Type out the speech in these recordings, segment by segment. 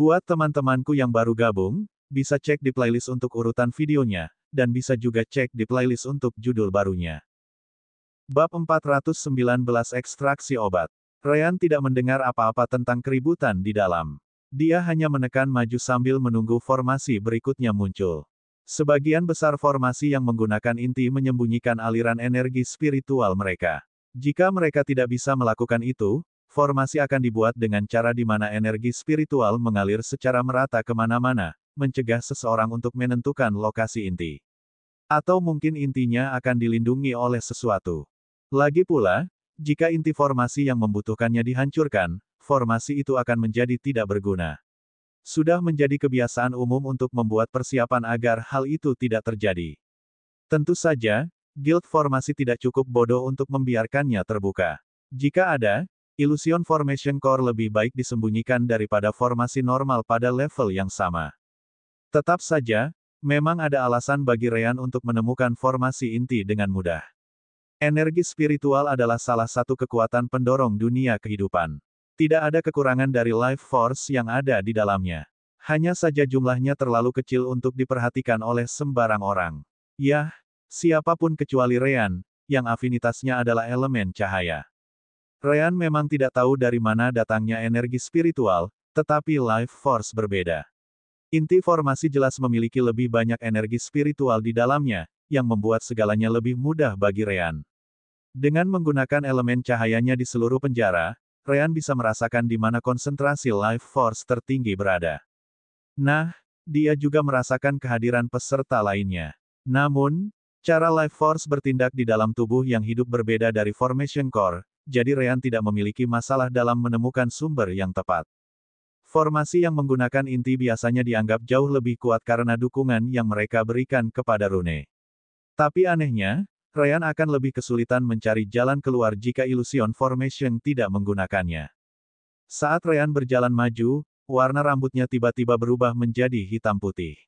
Buat teman-temanku yang baru gabung, bisa cek di playlist untuk urutan videonya, dan bisa juga cek di playlist untuk judul barunya. Bab 419 Ekstraksi Obat. Ryan tidak mendengar apa-apa tentang keributan di dalam. Dia hanya menekan maju sambil menunggu formasi berikutnya muncul. Sebagian besar formasi yang menggunakan inti menyembunyikan aliran energi spiritual mereka. Jika mereka tidak bisa melakukan itu, formasi akan dibuat dengan cara di mana energi spiritual mengalir secara merata kemana-mana, mencegah seseorang untuk menentukan lokasi inti. Atau mungkin intinya akan dilindungi oleh sesuatu. Lagi pula, jika inti formasi yang membutuhkannya dihancurkan, formasi itu akan menjadi tidak berguna. Sudah menjadi kebiasaan umum untuk membuat persiapan agar hal itu tidak terjadi. Tentu saja, guild formasi tidak cukup bodoh untuk membiarkannya terbuka. Jika ada, Illusion Formation Core lebih baik disembunyikan daripada formasi normal pada level yang sama. Tetap saja, memang ada alasan bagi Ryan untuk menemukan formasi inti dengan mudah. Energi spiritual adalah salah satu kekuatan pendorong dunia kehidupan. Tidak ada kekurangan dari life force yang ada di dalamnya. Hanya saja jumlahnya terlalu kecil untuk diperhatikan oleh sembarang orang. Yah, siapapun kecuali Ryan, yang afinitasnya adalah elemen cahaya. Ryan memang tidak tahu dari mana datangnya energi spiritual, tetapi life force berbeda. Inti formasi jelas memiliki lebih banyak energi spiritual di dalamnya, yang membuat segalanya lebih mudah bagi Ryan. Dengan menggunakan elemen cahayanya di seluruh penjara, Ryan bisa merasakan di mana konsentrasi life force tertinggi berada. Nah, dia juga merasakan kehadiran peserta lainnya. Namun, cara life force bertindak di dalam tubuh yang hidup berbeda dari Formation Core, jadi Ryan tidak memiliki masalah dalam menemukan sumber yang tepat. Formasi yang menggunakan inti biasanya dianggap jauh lebih kuat karena dukungan yang mereka berikan kepada rune. Tapi anehnya, Ryan akan lebih kesulitan mencari jalan keluar jika Illusion Formation tidak menggunakannya. Saat Ryan berjalan maju, warna rambutnya tiba-tiba berubah menjadi hitam putih.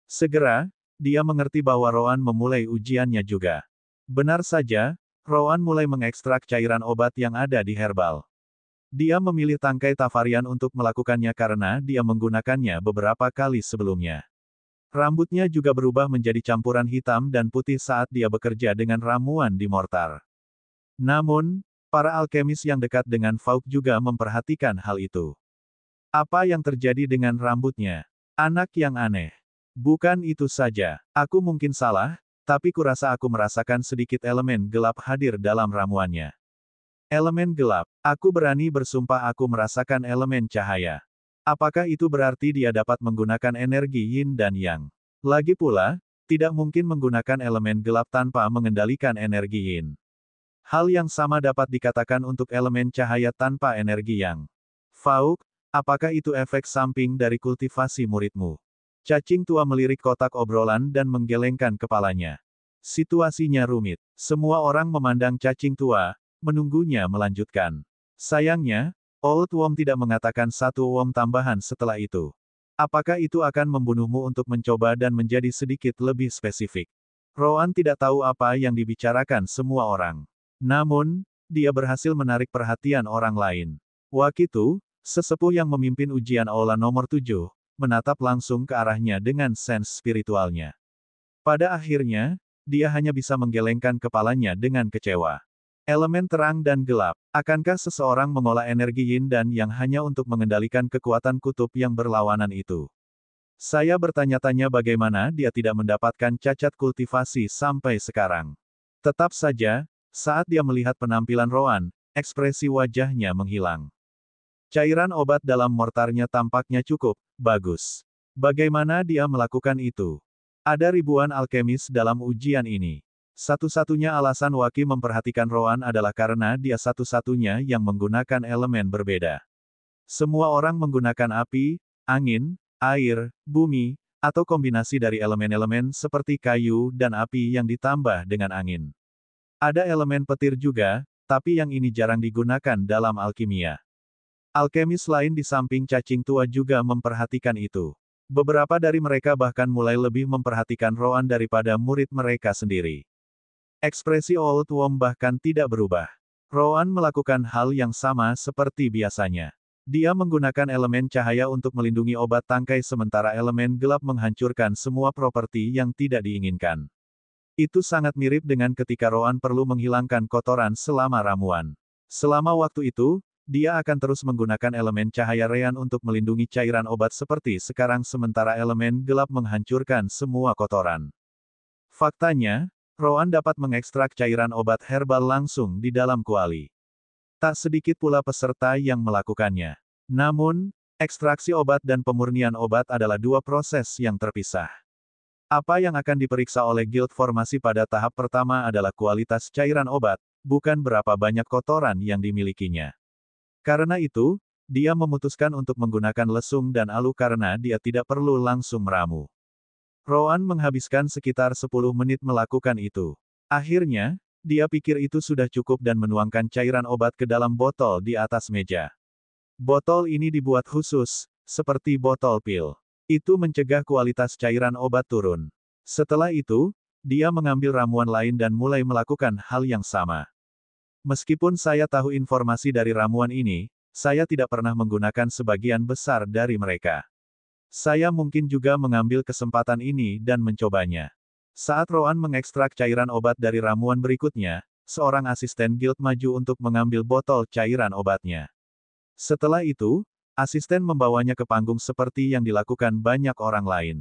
Segera, dia mengerti bahwa Rowan memulai ujiannya juga. Benar saja, Rowan mulai mengekstrak cairan obat yang ada di herbal. Dia memilih tangkai Tavarian untuk melakukannya karena dia menggunakannya beberapa kali sebelumnya. Rambutnya juga berubah menjadi campuran hitam dan putih saat dia bekerja dengan ramuan di mortar. Namun, para alkemis yang dekat dengan Fauk juga memperhatikan hal itu. Apa yang terjadi dengan rambutnya? Anak yang aneh. Bukan itu saja, aku mungkin salah, tapi kurasa aku merasakan sedikit elemen gelap hadir dalam ramuannya. Elemen gelap. Aku berani bersumpah aku merasakan elemen cahaya. Apakah itu berarti dia dapat menggunakan energi yin dan yang? Lagi pula, tidak mungkin menggunakan elemen gelap tanpa mengendalikan energi yin. Hal yang sama dapat dikatakan untuk elemen cahaya tanpa energi yang. Fauk, apakah itu efek samping dari kultivasi muridmu? Cacing tua melirik kotak obrolan dan menggelengkan kepalanya. Situasinya rumit. Semua orang memandang cacing tua, menunggunya melanjutkan. Sayangnya, Old Worm tidak mengatakan satu worm tambahan setelah itu. Apakah itu akan membunuhmu untuk mencoba dan menjadi sedikit lebih spesifik? Rowan tidak tahu apa yang dibicarakan semua orang. Namun, dia berhasil menarik perhatian orang lain. Wakitu, sesepuh yang memimpin ujian aula nomor 7, menatap langsung ke arahnya dengan sense spiritualnya. Pada akhirnya, dia hanya bisa menggelengkan kepalanya dengan kecewa. Elemen terang dan gelap. Akankah seseorang mengolah energi yin dan yang hanya untuk mengendalikan kekuatan kutub yang berlawanan itu? Saya bertanya-tanya bagaimana dia tidak mendapatkan cacat kultivasi sampai sekarang. Tetap saja, saat dia melihat penampilan Rowan, ekspresi wajahnya menghilang. Cairan obat dalam mortarnya tampaknya cukup bagus. Bagaimana dia melakukan itu? Ada ribuan alkemis dalam ujian ini. Satu-satunya alasan Waki memperhatikan Rowan adalah karena dia satu-satunya yang menggunakan elemen berbeda. Semua orang menggunakan api, angin, air, bumi, atau kombinasi dari elemen-elemen seperti kayu dan api yang ditambah dengan angin. Ada elemen petir juga, tapi yang ini jarang digunakan dalam alkimia. Alkemis lain di samping cacing tua juga memperhatikan itu. Beberapa dari mereka bahkan mulai lebih memperhatikan Rowan daripada murid mereka sendiri. Ekspresi Old Worm bahkan tidak berubah. Rowan melakukan hal yang sama seperti biasanya. Dia menggunakan elemen cahaya untuk melindungi obat tangkai sementara elemen gelap menghancurkan semua properti yang tidak diinginkan. Itu sangat mirip dengan ketika Roan perlu menghilangkan kotoran selama ramuan. Selama waktu itu, dia akan terus menggunakan elemen cahaya Ryan untuk melindungi cairan obat seperti sekarang sementara elemen gelap menghancurkan semua kotoran. Faktanya, Roan dapat mengekstrak cairan obat herbal langsung di dalam kuali. Tak sedikit pula peserta yang melakukannya. Namun, ekstraksi obat dan pemurnian obat adalah dua proses yang terpisah. Apa yang akan diperiksa oleh Guild Formasi pada tahap pertama adalah kualitas cairan obat, bukan berapa banyak kotoran yang dimilikinya. Karena itu, dia memutuskan untuk menggunakan lesung dan alu karena dia tidak perlu langsung meramu. Roan menghabiskan sekitar 10 menit melakukan itu. Akhirnya, dia pikir itu sudah cukup dan menuangkan cairan obat ke dalam botol di atas meja. Botol ini dibuat khusus, seperti botol pil. Itu mencegah kualitas cairan obat turun. Setelah itu, dia mengambil ramuan lain dan mulai melakukan hal yang sama. Meskipun saya tahu informasi dari ramuan ini, saya tidak pernah menggunakan sebagian besar dari mereka. Saya mungkin juga mengambil kesempatan ini dan mencobanya. Saat Roan mengekstrak cairan obat dari ramuan berikutnya, seorang asisten guild maju untuk mengambil botol cairan obatnya. Setelah itu, asisten membawanya ke panggung seperti yang dilakukan banyak orang lain.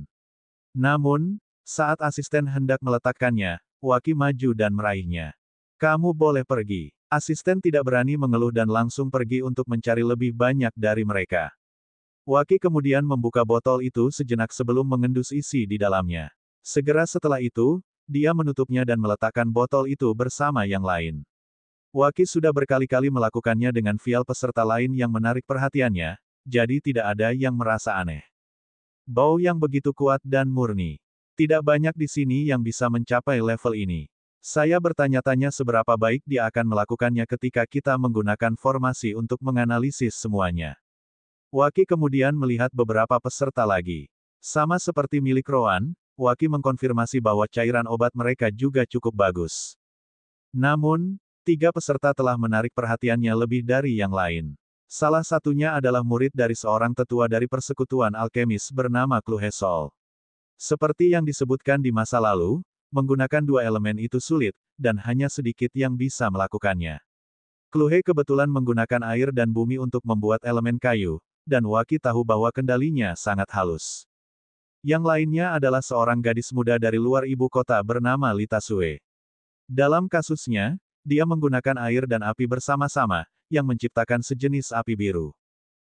Namun, saat asisten hendak meletakkannya, Waki maju dan meraihnya. Kamu boleh pergi. Asisten tidak berani mengeluh dan langsung pergi untuk mencari lebih banyak dari mereka. Waki kemudian membuka botol itu sejenak sebelum mengendus isi di dalamnya. Segera setelah itu, dia menutupnya dan meletakkan botol itu bersama yang lain. Waki sudah berkali-kali melakukannya dengan vial peserta lain yang menarik perhatiannya, jadi tidak ada yang merasa aneh. Bau yang begitu kuat dan murni. Tidak banyak di sini yang bisa mencapai level ini. Saya bertanya-tanya seberapa baik dia akan melakukannya ketika kita menggunakan formasi untuk menganalisis semuanya. Waki kemudian melihat beberapa peserta lagi. Sama seperti milik Roan, Waki mengkonfirmasi bahwa cairan obat mereka juga cukup bagus. Namun, 3 peserta telah menarik perhatiannya lebih dari yang lain. Salah satunya adalah murid dari seorang tetua dari persekutuan alkemis bernama Kluhesol. Seperti yang disebutkan di masa lalu, menggunakan 2 elemen itu sulit, dan hanya sedikit yang bisa melakukannya. Kluhe kebetulan menggunakan air dan bumi untuk membuat elemen kayu, dan Waki tahu bahwa kendalinya sangat halus. Yang lainnya adalah seorang gadis muda dari luar ibu kota bernama Lita Sue. Dalam kasusnya, dia menggunakan air dan api bersama-sama, yang menciptakan sejenis api biru.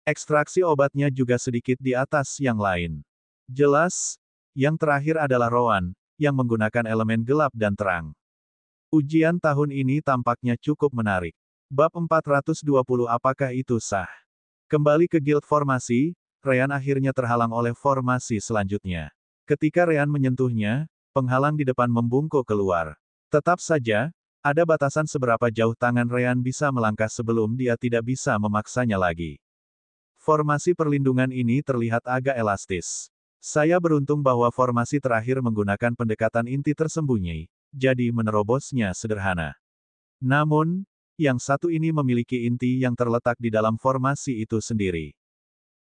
Ekstraksi obatnya juga sedikit di atas yang lain. Jelas, yang terakhir adalah Roan, yang menggunakan elemen gelap dan terang. Ujian tahun ini tampaknya cukup menarik. Bab 420 apakah itu sah? Kembali ke guild formasi, Ryan akhirnya terhalang oleh formasi selanjutnya. Ketika Ryan menyentuhnya, penghalang di depan membungkuk keluar. Tetap saja, ada batasan seberapa jauh tangan Ryan bisa melangkah sebelum dia tidak bisa memaksanya lagi. Formasi perlindungan ini terlihat agak elastis. Saya beruntung bahwa formasi terakhir menggunakan pendekatan inti tersembunyi, jadi menerobosnya sederhana. Namun, yang satu ini memiliki inti yang terletak di dalam formasi itu sendiri.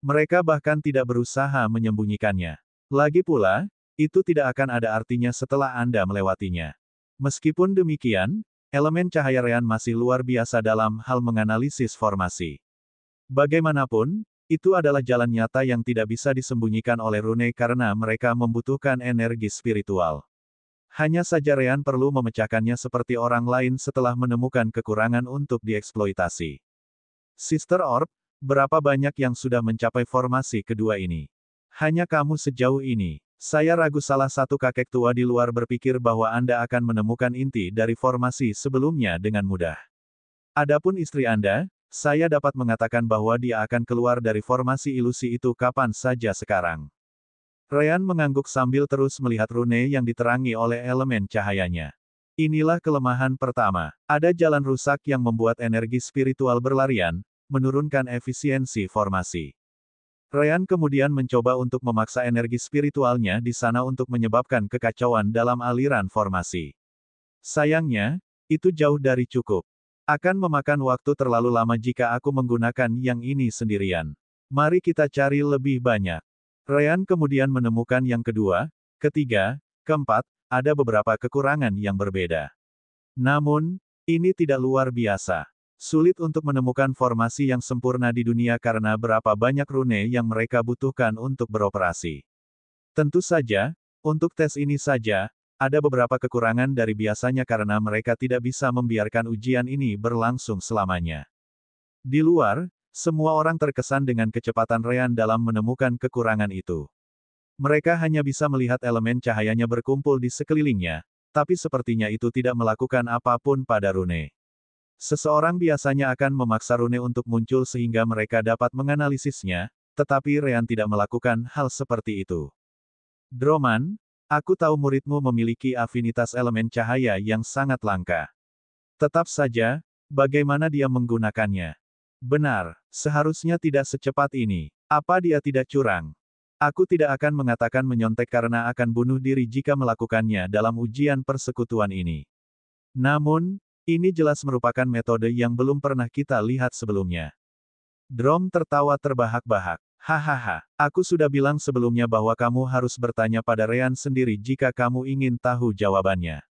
Mereka bahkan tidak berusaha menyembunyikannya. Lagi pula, itu tidak akan ada artinya setelah Anda melewatinya. Meskipun demikian, elemen cahaya Ryan masih luar biasa dalam hal menganalisis formasi. Bagaimanapun, itu adalah jalan nyata yang tidak bisa disembunyikan oleh rune karena mereka membutuhkan energi spiritual. Hanya saja Ryan perlu memecahkannya seperti orang lain setelah menemukan kekurangan untuk dieksploitasi. Sister Orb, berapa banyak yang sudah mencapai formasi kedua ini? Hanya kamu sejauh ini. Saya ragu salah satu kakek tua di luar berpikir bahwa Anda akan menemukan inti dari formasi sebelumnya dengan mudah. Adapun istri Anda, saya dapat mengatakan bahwa dia akan keluar dari formasi ilusi itu kapan saja sekarang. Ryan mengangguk sambil terus melihat rune yang diterangi oleh elemen cahayanya. Inilah kelemahan pertama. Ada jalan rusak yang membuat energi spiritual berlarian, menurunkan efisiensi formasi. Ryan kemudian mencoba untuk memaksa energi spiritualnya di sana untuk menyebabkan kekacauan dalam aliran formasi. Sayangnya, itu jauh dari cukup. Akan memakan waktu terlalu lama jika aku menggunakan yang ini sendirian. Mari kita cari lebih banyak. Ryan kemudian menemukan yang kedua, ketiga, keempat, ada beberapa kekurangan yang berbeda. Namun, ini tidak luar biasa. Sulit untuk menemukan formasi yang sempurna di dunia karena berapa banyak rune yang mereka butuhkan untuk beroperasi. Tentu saja, untuk tes ini saja, ada beberapa kekurangan dari biasanya karena mereka tidak bisa membiarkan ujian ini berlangsung selamanya. Di luar, semua orang terkesan dengan kecepatan Ryan dalam menemukan kekurangan itu. Mereka hanya bisa melihat elemen cahayanya berkumpul di sekelilingnya, tapi sepertinya itu tidak melakukan apapun pada rune. Seseorang biasanya akan memaksa rune untuk muncul sehingga mereka dapat menganalisisnya, tetapi Ryan tidak melakukan hal seperti itu. Droman, aku tahu muridmu memiliki afinitas elemen cahaya yang sangat langka. Tetap saja, bagaimana dia menggunakannya? Benar, seharusnya tidak secepat ini. Apa dia tidak curang? Aku tidak akan mengatakan menyontek karena akan bunuh diri jika melakukannya dalam ujian persekutuan ini. Namun, ini jelas merupakan metode yang belum pernah kita lihat sebelumnya. Drom tertawa terbahak-bahak. Hahaha, aku sudah bilang sebelumnya bahwa kamu harus bertanya pada Ryan sendiri jika kamu ingin tahu jawabannya.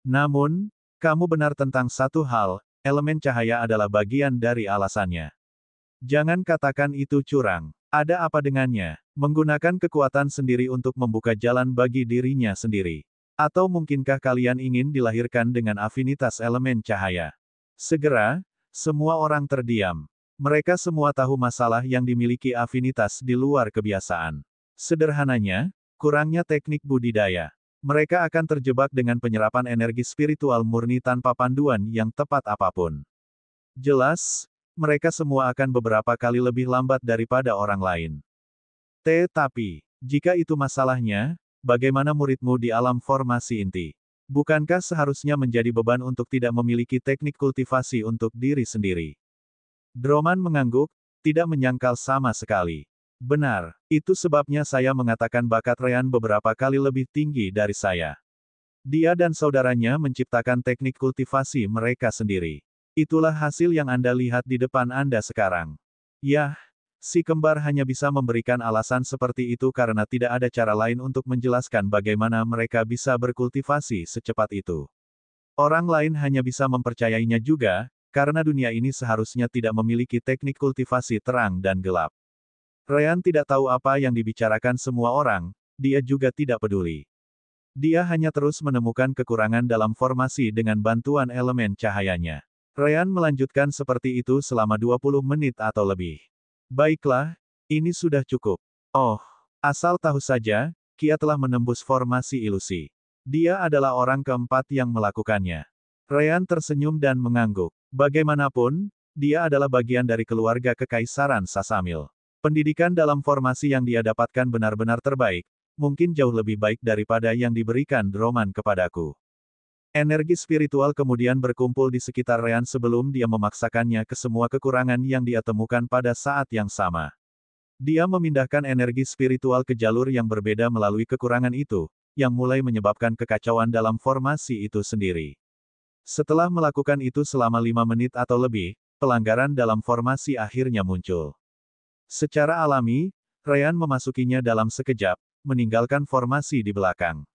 Namun, kamu benar tentang satu hal, elemen cahaya adalah bagian dari alasannya. Jangan katakan itu curang. Ada apa dengannya? Menggunakan kekuatan sendiri untuk membuka jalan bagi dirinya sendiri. Atau mungkinkah kalian ingin dilahirkan dengan afinitas elemen cahaya? Segera, semua orang terdiam. Mereka semua tahu masalah yang dimiliki afinitas di luar kebiasaan. Sederhananya, kurangnya teknik budidaya. Mereka akan terjebak dengan penyerapan energi spiritual murni tanpa panduan yang tepat apapun. Jelas, mereka semua akan beberapa kali lebih lambat daripada orang lain. Tetapi, jika itu masalahnya, bagaimana muridmu di alam formasi inti? Bukankah seharusnya menjadi beban untuk tidak memiliki teknik kultivasi untuk diri sendiri? Droman mengangguk, tidak menyangkal sama sekali. Benar, itu sebabnya saya mengatakan bakat Ryan beberapa kali lebih tinggi dari saya. Dia dan saudaranya menciptakan teknik kultivasi mereka sendiri. Itulah hasil yang Anda lihat di depan Anda sekarang. Yah, si kembar hanya bisa memberikan alasan seperti itu karena tidak ada cara lain untuk menjelaskan bagaimana mereka bisa berkultivasi secepat itu. Orang lain hanya bisa mempercayainya juga, karena dunia ini seharusnya tidak memiliki teknik kultivasi terang dan gelap. Ryan tidak tahu apa yang dibicarakan semua orang, dia juga tidak peduli. Dia hanya terus menemukan kekurangan dalam formasi dengan bantuan elemen cahayanya. Ryan melanjutkan seperti itu selama 20 menit atau lebih. Baiklah, ini sudah cukup. Oh, asal tahu saja, Kia telah menembus formasi ilusi. Dia adalah orang keempat yang melakukannya. Ryan tersenyum dan mengangguk. Bagaimanapun, dia adalah bagian dari keluarga kekaisaran Sasamil. Pendidikan dalam formasi yang dia dapatkan benar-benar terbaik, mungkin jauh lebih baik daripada yang diberikan Droman kepadaku. Energi spiritual kemudian berkumpul di sekitar Ryan sebelum dia memaksakannya ke semua kekurangan yang dia temukan pada saat yang sama. Dia memindahkan energi spiritual ke jalur yang berbeda melalui kekurangan itu, yang mulai menyebabkan kekacauan dalam formasi itu sendiri. Setelah melakukan itu selama 5 menit atau lebih, pelanggaran dalam formasi akhirnya muncul. Secara alami, Ryan memasukinya dalam sekejap, meninggalkan formasi di belakang.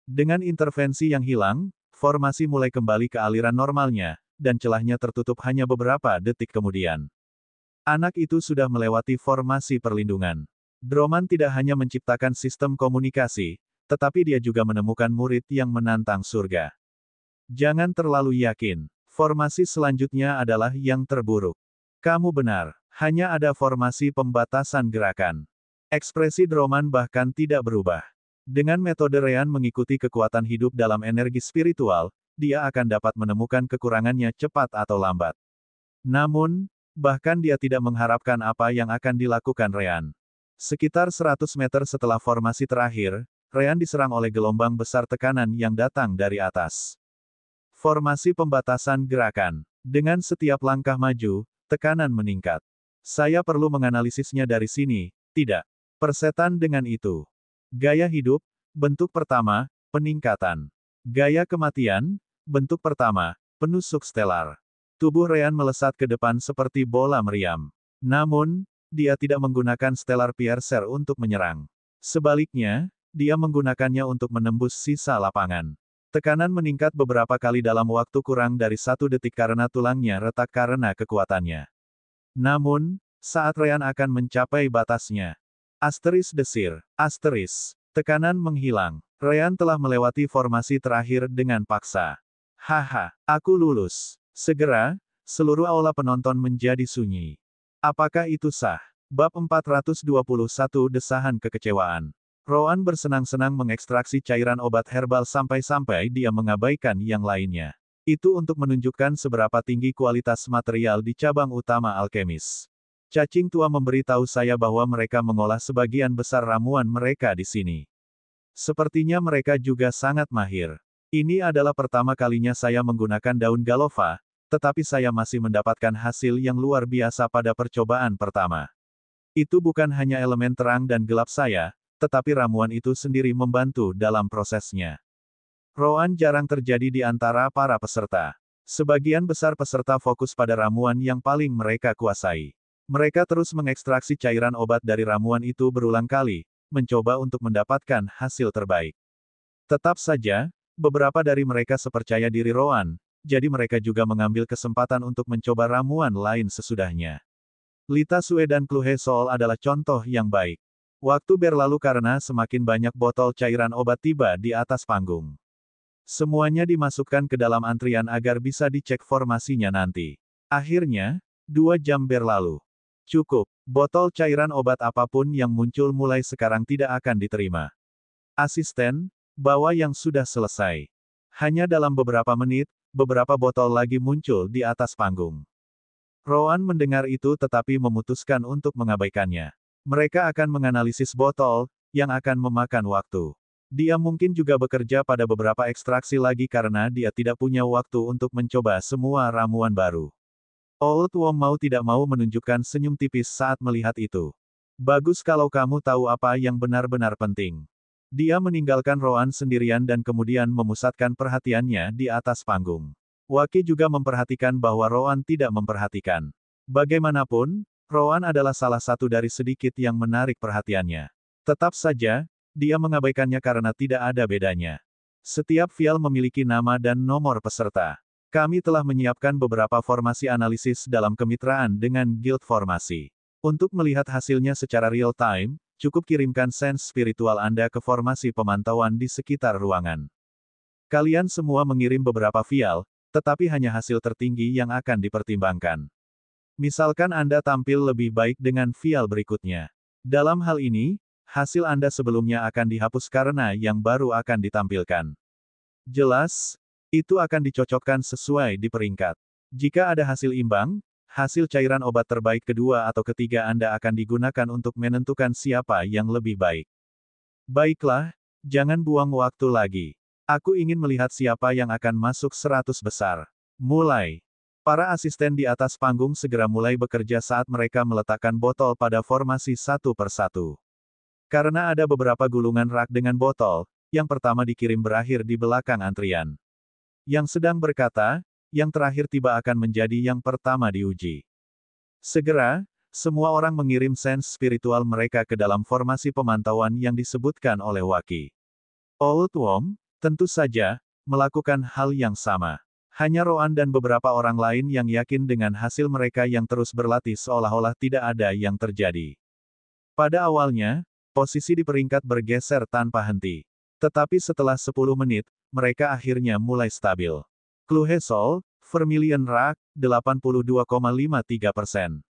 Dengan intervensi yang hilang, formasi mulai kembali ke aliran normalnya, dan celahnya tertutup hanya beberapa detik kemudian. Anak itu sudah melewati formasi perlindungan. Droman tidak hanya menciptakan sistem komunikasi, tetapi dia juga menemukan murid yang menantang surga. Jangan terlalu yakin. Formasi selanjutnya adalah yang terburuk. Kamu benar, hanya ada formasi pembatasan gerakan. Ekspresi Droman bahkan tidak berubah. Dengan metode Ryan mengikuti kekuatan hidup dalam energi spiritual, dia akan dapat menemukan kekurangannya cepat atau lambat. Namun, bahkan dia tidak mengharapkan apa yang akan dilakukan Ryan. Sekitar 100 meter setelah formasi terakhir, Ryan diserang oleh gelombang besar tekanan yang datang dari atas. Formasi pembatasan gerakan. Dengan setiap langkah maju, tekanan meningkat. Saya perlu menganalisisnya dari sini, tidak. Persetan dengan itu. Gaya hidup, bentuk pertama, peningkatan. Gaya kematian, bentuk pertama, penusuk stelar. Tubuh Ryan melesat ke depan seperti bola meriam. Namun, dia tidak menggunakan Stellar Piercer untuk menyerang. Sebaliknya, dia menggunakannya untuk menembus sisa lapangan. Tekanan meningkat beberapa kali dalam waktu kurang dari 1 detik karena tulangnya retak karena kekuatannya. Namun, saat Ryan akan mencapai batasnya. Desir. Tekanan menghilang. Ryan telah melewati formasi terakhir dengan paksa. Haha, aku lulus. Segera, seluruh aula penonton menjadi sunyi. Apakah itu sah? Bab 421 Desahan Kekecewaan. Rowan bersenang-senang mengekstraksi cairan obat herbal sampai-sampai dia mengabaikan yang lainnya. Itu untuk menunjukkan seberapa tinggi kualitas material di cabang utama alkemis. Cacing tua memberitahu saya bahwa mereka mengolah sebagian besar ramuan mereka di sini. Sepertinya mereka juga sangat mahir. Ini adalah pertama kalinya saya menggunakan daun galova, tetapi saya masih mendapatkan hasil yang luar biasa pada percobaan pertama. Itu bukan hanya elemen terang dan gelap saya, tetapi ramuan itu sendiri membantu dalam prosesnya. Rowan jarang terjadi di antara para peserta. Sebagian besar peserta fokus pada ramuan yang paling mereka kuasai. Mereka terus mengekstraksi cairan obat dari ramuan itu berulang kali, mencoba untuk mendapatkan hasil terbaik. Tetap saja, beberapa dari mereka sepercaya diri Rowan, jadi mereka juga mengambil kesempatan untuk mencoba ramuan lain sesudahnya. Lita Sue dan Chloe Sol adalah contoh yang baik. Waktu berlalu karena semakin banyak botol cairan obat tiba di atas panggung. Semuanya dimasukkan ke dalam antrian agar bisa dicek formasinya nanti. Akhirnya, 2 jam berlalu. Cukup, botol cairan obat apapun yang muncul mulai sekarang tidak akan diterima. Asisten, bawa yang sudah selesai. Hanya dalam beberapa menit, beberapa botol lagi muncul di atas panggung. Rowan mendengar itu tetapi memutuskan untuk mengabaikannya. Mereka akan menganalisis botol, yang akan memakan waktu. Dia mungkin juga bekerja pada beberapa ekstraksi lagi karena dia tidak punya waktu untuk mencoba semua ramuan baru. Old Wom mau tidak mau menunjukkan senyum tipis saat melihat itu. Bagus kalau kamu tahu apa yang benar-benar penting. Dia meninggalkan Rowan sendirian dan kemudian memusatkan perhatiannya di atas panggung. Waki juga memperhatikan bahwa Rowan tidak memperhatikan. Bagaimanapun, Rowan adalah salah satu dari sedikit yang menarik perhatiannya. Tetap saja, dia mengabaikannya karena tidak ada bedanya. Setiap vial memiliki nama dan nomor peserta. Kami telah menyiapkan beberapa formasi analisis dalam kemitraan dengan Guild Formasi. Untuk melihat hasilnya secara real-time, cukup kirimkan sense spiritual Anda ke formasi pemantauan di sekitar ruangan. Kalian semua mengirim beberapa vial, tetapi hanya hasil tertinggi yang akan dipertimbangkan. Misalkan Anda tampil lebih baik dengan vial berikutnya. Dalam hal ini, hasil Anda sebelumnya akan dihapus karena yang baru akan ditampilkan. Jelas, itu akan dicocokkan sesuai di peringkat. Jika ada hasil imbang, hasil cairan obat terbaik kedua atau ketiga Anda akan digunakan untuk menentukan siapa yang lebih baik. Baiklah, jangan buang waktu lagi. Aku ingin melihat siapa yang akan masuk 100 besar. Mulai. Para asisten di atas panggung segera mulai bekerja saat mereka meletakkan botol pada formasi satu persatu. Karena ada beberapa gulungan rak dengan botol, yang pertama dikirim berakhir di belakang antrian. Yang sedang berkata, yang terakhir tiba akan menjadi yang pertama diuji. Segera, semua orang mengirim sense spiritual mereka ke dalam formasi pemantauan yang disebutkan oleh Waki. Old Wom, tentu saja, melakukan hal yang sama. Hanya Rowan dan beberapa orang lain yang yakin dengan hasil mereka yang terus berlatih seolah-olah tidak ada yang terjadi. Pada awalnya, posisi di peringkat bergeser tanpa henti. Tetapi setelah 10 menit, mereka akhirnya mulai stabil. Chloe Sol, Vermilion Rock, 82,53%.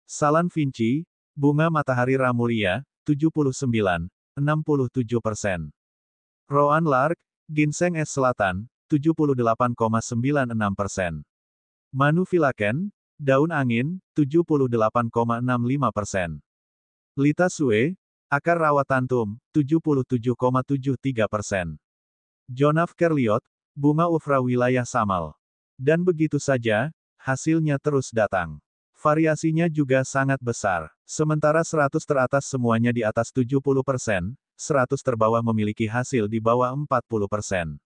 Salan Vinci, Bunga Matahari Ramulia, 79,67%. Rowan Lark, Ginseng Es Selatan, 78,96%. Manu Filaken, Daun Angin, 78,65%. Lita Sue, Akar Rawa Tantum, 77,73%. Jonaf Kerliot, Bunga Ufra Wilayah Samal. Dan begitu saja, hasilnya terus datang. Variasinya juga sangat besar. Sementara 100 teratas semuanya di atas 70%, 100 terbawah memiliki hasil di bawah 40%.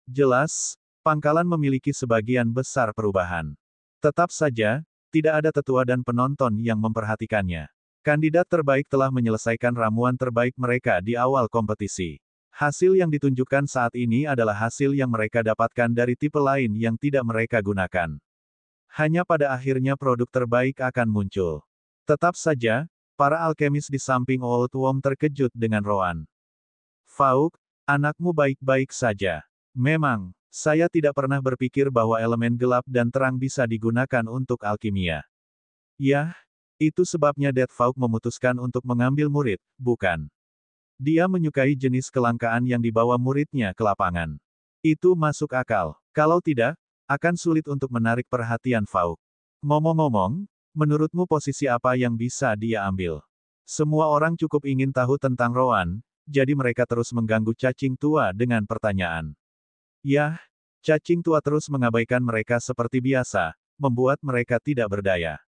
Jelas, pangkalan memiliki sebagian besar perubahan. Tetap saja, tidak ada tetua dan penonton yang memperhatikannya. Kandidat terbaik telah menyelesaikan ramuan terbaik mereka di awal kompetisi. Hasil yang ditunjukkan saat ini adalah hasil yang mereka dapatkan dari tipe lain yang tidak mereka gunakan. Hanya pada akhirnya produk terbaik akan muncul. Tetap saja, para alkemis di samping Old Worm terkejut dengan Roan. Fauk, anakmu baik-baik saja. Memang, saya tidak pernah berpikir bahwa elemen gelap dan terang bisa digunakan untuk alkimia. Yah, itu sebabnya Death Fauk memutuskan untuk mengambil murid, bukan? Dia menyukai jenis kelangkaan yang dibawa muridnya ke lapangan. Itu masuk akal. Kalau tidak, akan sulit untuk menarik perhatian Fauk. Ngomong-ngomong, menurutmu posisi apa yang bisa dia ambil? Semua orang cukup ingin tahu tentang Roan, jadi mereka terus mengganggu cacing tua dengan pertanyaan. Yah, cacing tua terus mengabaikan mereka seperti biasa, membuat mereka tidak berdaya.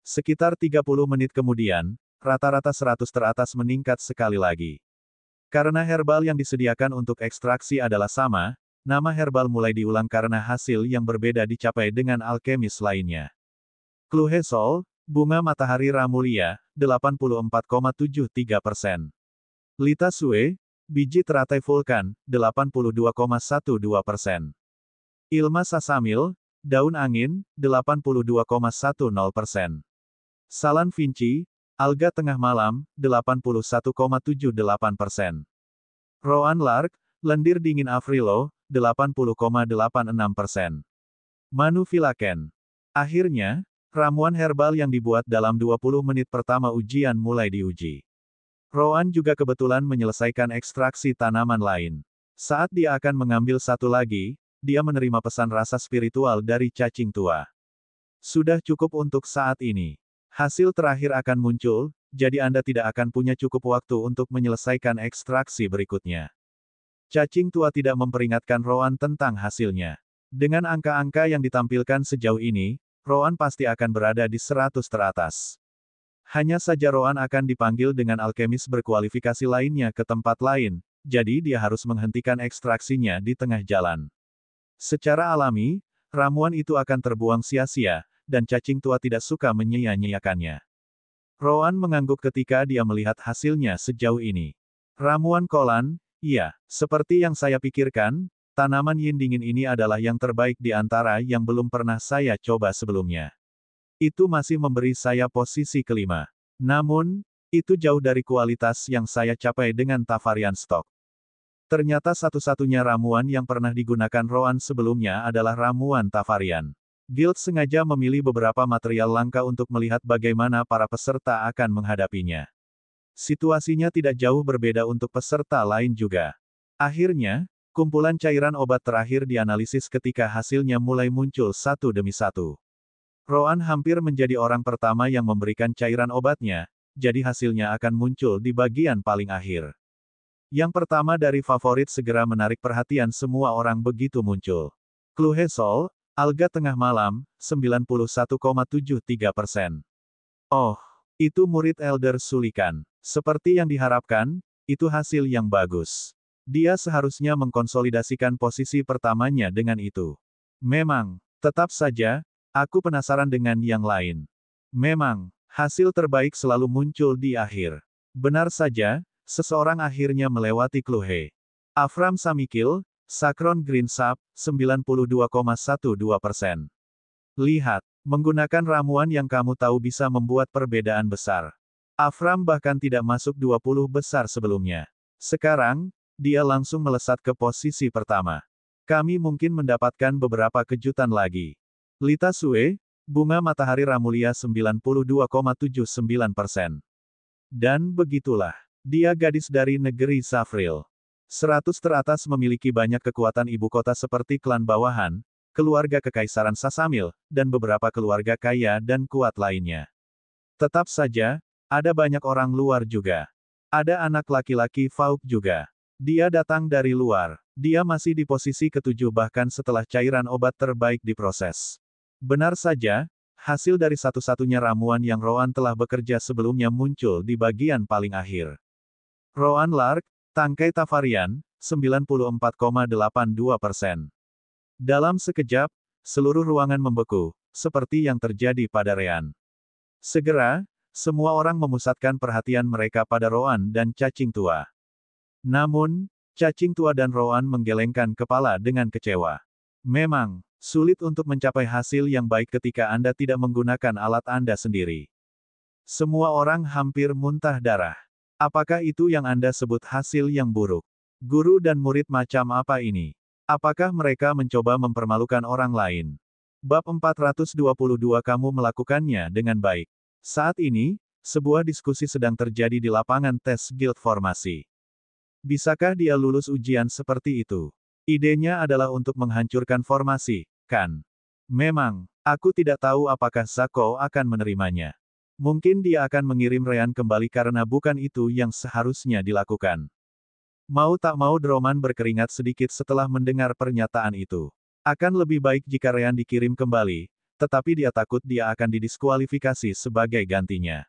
Sekitar 30 menit kemudian, rata-rata 100 teratas meningkat sekali lagi. Karena herbal yang disediakan untuk ekstraksi adalah sama, nama herbal mulai diulang karena hasil yang berbeda dicapai dengan alkemis lainnya. Kluhesol, bunga matahari Ramulia, 84,73%. Lita Sue, biji teratai vulkan, 82,12%. Ilma sasamil, daun angin, 82,10%. Salan Vinci, alga tengah malam, 81,78%. Roan Lark, lendir dingin Afrilo, 80,86%. Manu Filaken. Akhirnya, ramuan herbal yang dibuat dalam 20 menit pertama ujian mulai diuji. Roan juga kebetulan menyelesaikan ekstraksi tanaman lain. Saat dia akan mengambil satu lagi, dia menerima pesan rasa spiritual dari cacing tua. Sudah cukup untuk saat ini. Hasil terakhir akan muncul, jadi Anda tidak akan punya cukup waktu untuk menyelesaikan ekstraksi berikutnya. Cacing tua tidak memperingatkan Roan tentang hasilnya. Dengan angka-angka yang ditampilkan sejauh ini, Roan pasti akan berada di 100 teratas. Hanya saja Roan akan dipanggil dengan alkemis berkualifikasi lainnya ke tempat lain, jadi dia harus menghentikan ekstraksinya di tengah jalan. Secara alami, ramuan itu akan terbuang sia-sia, dan cacing tua tidak suka menyia-nyiakannya. Roan mengangguk ketika dia melihat hasilnya sejauh ini. Ramuan kolan, iya, seperti yang saya pikirkan, tanaman yin dingin ini adalah yang terbaik di antara yang belum pernah saya coba sebelumnya. Itu masih memberi saya posisi kelima. Namun, itu jauh dari kualitas yang saya capai dengan Tavarian Stock. Ternyata satu-satunya ramuan yang pernah digunakan Roan sebelumnya adalah ramuan Tavarian. Guild sengaja memilih beberapa material langka untuk melihat bagaimana para peserta akan menghadapinya. Situasinya tidak jauh berbeda untuk peserta lain juga. Akhirnya, kumpulan cairan obat terakhir dianalisis ketika hasilnya mulai muncul satu demi satu. Roan hampir menjadi orang pertama yang memberikan cairan obatnya, jadi hasilnya akan muncul di bagian paling akhir. Yang pertama dari favorit segera menarik perhatian semua orang begitu muncul. Kluhesol, alga tengah malam, 91,73%. Oh, itu murid Elder Sulikan. Seperti yang diharapkan, itu hasil yang bagus. Dia seharusnya mengkonsolidasikan posisi pertamanya dengan itu. Memang, tetap saja, aku penasaran dengan yang lain. Memang, hasil terbaik selalu muncul di akhir. Benar saja, seseorang akhirnya melewati Kluhe. Afram Samikil, Sakron Green Sap, 92,12%. Lihat, menggunakan ramuan yang kamu tahu bisa membuat perbedaan besar. Afram bahkan tidak masuk 20 besar sebelumnya. Sekarang, dia langsung melesat ke posisi pertama. Kami mungkin mendapatkan beberapa kejutan lagi. Lita Sue, bunga matahari Ramulia 92,79%. Dan begitulah. Dia gadis dari negeri Safril. 100 teratas memiliki banyak kekuatan ibu kota seperti klan bawahan, keluarga kekaisaran Sasamil, dan beberapa keluarga kaya dan kuat lainnya. Tetap saja, ada banyak orang luar juga. Ada anak laki-laki Fauk juga. Dia datang dari luar. Dia masih di posisi ketujuh bahkan setelah cairan obat terbaik diproses. Benar saja, hasil dari satu-satunya ramuan yang Roan telah bekerja sebelumnya muncul di bagian paling akhir. Roan Lark, tangkai Tavarian, 94,82%. Dalam sekejap, seluruh ruangan membeku, seperti yang terjadi pada Ryan. Segera, semua orang memusatkan perhatian mereka pada Roan dan cacing tua. Namun, cacing tua dan Roan menggelengkan kepala dengan kecewa. Memang, sulit untuk mencapai hasil yang baik ketika Anda tidak menggunakan alat Anda sendiri. Semua orang hampir muntah darah. Apakah itu yang Anda sebut hasil yang buruk? Guru dan murid macam apa ini? Apakah mereka mencoba mempermalukan orang lain? Bab 422 kamu melakukannya dengan baik. Saat ini, sebuah diskusi sedang terjadi di lapangan tes guild formasi. Bisakah dia lulus ujian seperti itu? Idenya adalah untuk menghancurkan formasi, kan? Memang, aku tidak tahu apakah Zako akan menerimanya. Mungkin dia akan mengirim Ryan kembali karena bukan itu yang seharusnya dilakukan. Mau tak mau Droman berkeringat sedikit setelah mendengar pernyataan itu. Akan lebih baik jika Ryan dikirim kembali, tetapi dia takut dia akan didiskualifikasi sebagai gantinya.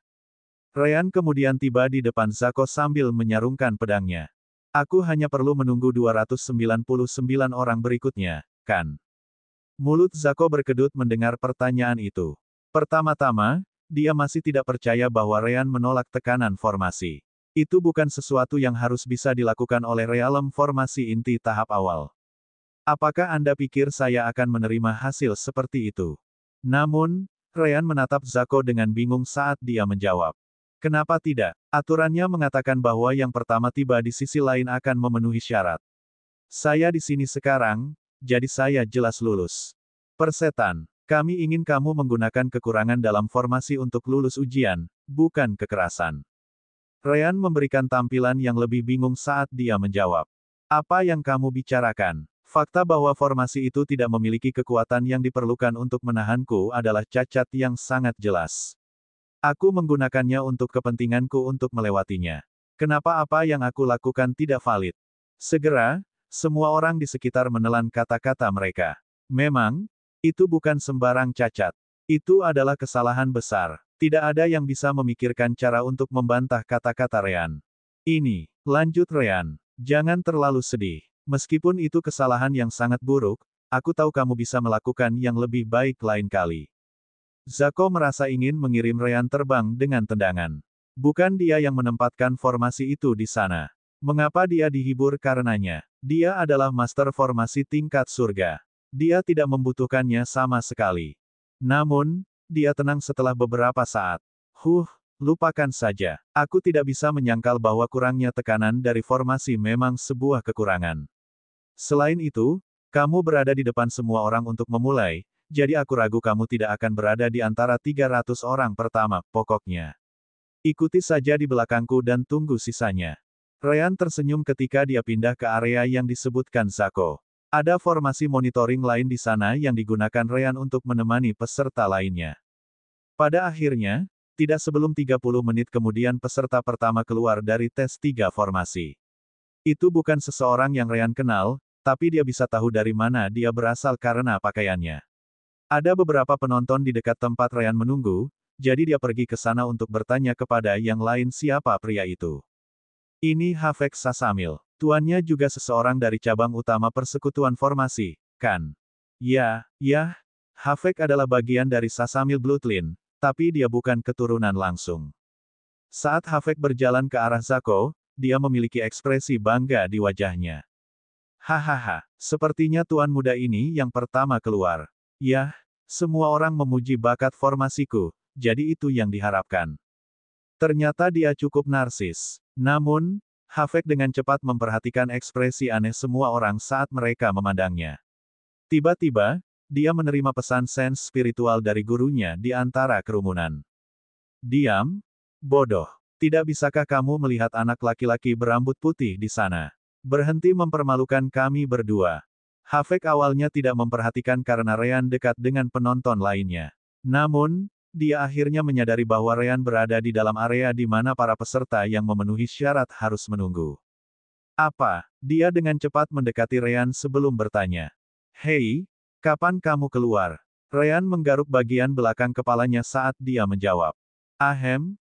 Ryan kemudian tiba di depan Zako sambil menyarungkan pedangnya. Aku hanya perlu menunggu 299 orang berikutnya, kan? Mulut Zako berkedut mendengar pertanyaan itu. Pertama-tama, dia masih tidak percaya bahwa Ryan menolak tekanan formasi. Itu bukan sesuatu yang harus bisa dilakukan oleh realem formasi inti tahap awal. Apakah Anda pikir saya akan menerima hasil seperti itu? Namun, Ryan menatap Zako dengan bingung saat dia menjawab. Kenapa tidak? Aturannya mengatakan bahwa yang pertama tiba di sisi lain akan memenuhi syarat. Saya di sini sekarang, jadi saya jelas lulus. Persetan. Kami ingin kamu menggunakan kekurangan dalam formasi untuk lulus ujian, bukan kekerasan. Ryan memberikan tampilan yang lebih bingung saat dia menjawab. Apa yang kamu bicarakan? Fakta bahwa formasi itu tidak memiliki kekuatan yang diperlukan untuk menahanku adalah cacat yang sangat jelas. Aku menggunakannya untuk kepentinganku untuk melewatinya. Kenapa apa yang aku lakukan tidak valid? Segera, semua orang di sekitar menelan kata-kata mereka. Memang, itu bukan sembarang cacat. Itu adalah kesalahan besar. Tidak ada yang bisa memikirkan cara untuk membantah kata-kata Ryan. Ini, lanjut Ryan. Jangan terlalu sedih. Meskipun itu kesalahan yang sangat buruk, aku tahu kamu bisa melakukan yang lebih baik lain kali. Zako merasa ingin mengirim Ryan terbang dengan tendangan. Bukan dia yang menempatkan formasi itu di sana. Mengapa dia dihibur karenanya? Dia adalah master formasi tingkat surga. Dia tidak membutuhkannya sama sekali. Namun, dia tenang setelah beberapa saat. Lupakan saja. Aku tidak bisa menyangkal bahwa kurangnya tekanan dari formasi memang sebuah kekurangan. Selain itu, kamu berada di depan semua orang untuk memulai, jadi aku ragu kamu tidak akan berada di antara 300 orang pertama, pokoknya. Ikuti saja di belakangku dan tunggu sisanya. Ryan tersenyum ketika dia pindah ke area yang disebutkan Zako. Ada formasi monitoring lain di sana yang digunakan Ryan untuk menemani peserta lainnya. Pada akhirnya, tidak sebelum 30 menit kemudian peserta pertama keluar dari tes 3 formasi. Itu bukan seseorang yang Ryan kenal, tapi dia bisa tahu dari mana dia berasal karena pakaiannya. Ada beberapa penonton di dekat tempat Ryan menunggu, jadi dia pergi ke sana untuk bertanya kepada yang lain siapa pria itu. Ini Hafek Sasamil. Tuannya juga seseorang dari cabang utama persekutuan formasi, kan? Ya, Hafek adalah bagian dari Sasamil Bloodline, tapi dia bukan keturunan langsung. Saat Hafek berjalan ke arah Zako, dia memiliki ekspresi bangga di wajahnya. Hahaha, sepertinya tuan muda ini yang pertama keluar. Yah, semua orang memuji bakat formasiku, jadi itu yang diharapkan. Ternyata dia cukup narsis. Namun, Hafek dengan cepat memperhatikan ekspresi aneh semua orang saat mereka memandangnya. Tiba-tiba, dia menerima pesan sense spiritual dari gurunya di antara kerumunan. Diam, bodoh. Tidak bisakah kamu melihat anak laki-laki berambut putih di sana? Berhenti mempermalukan kami berdua. Hafek awalnya tidak memperhatikan karena Ryan dekat dengan penonton lainnya. Namun, dia akhirnya menyadari bahwa Ryan berada di dalam area di mana para peserta yang memenuhi syarat harus menunggu. Apa? Dia dengan cepat mendekati Ryan sebelum bertanya. Hei, kapan kamu keluar? Ryan menggaruk bagian belakang kepalanya saat dia menjawab.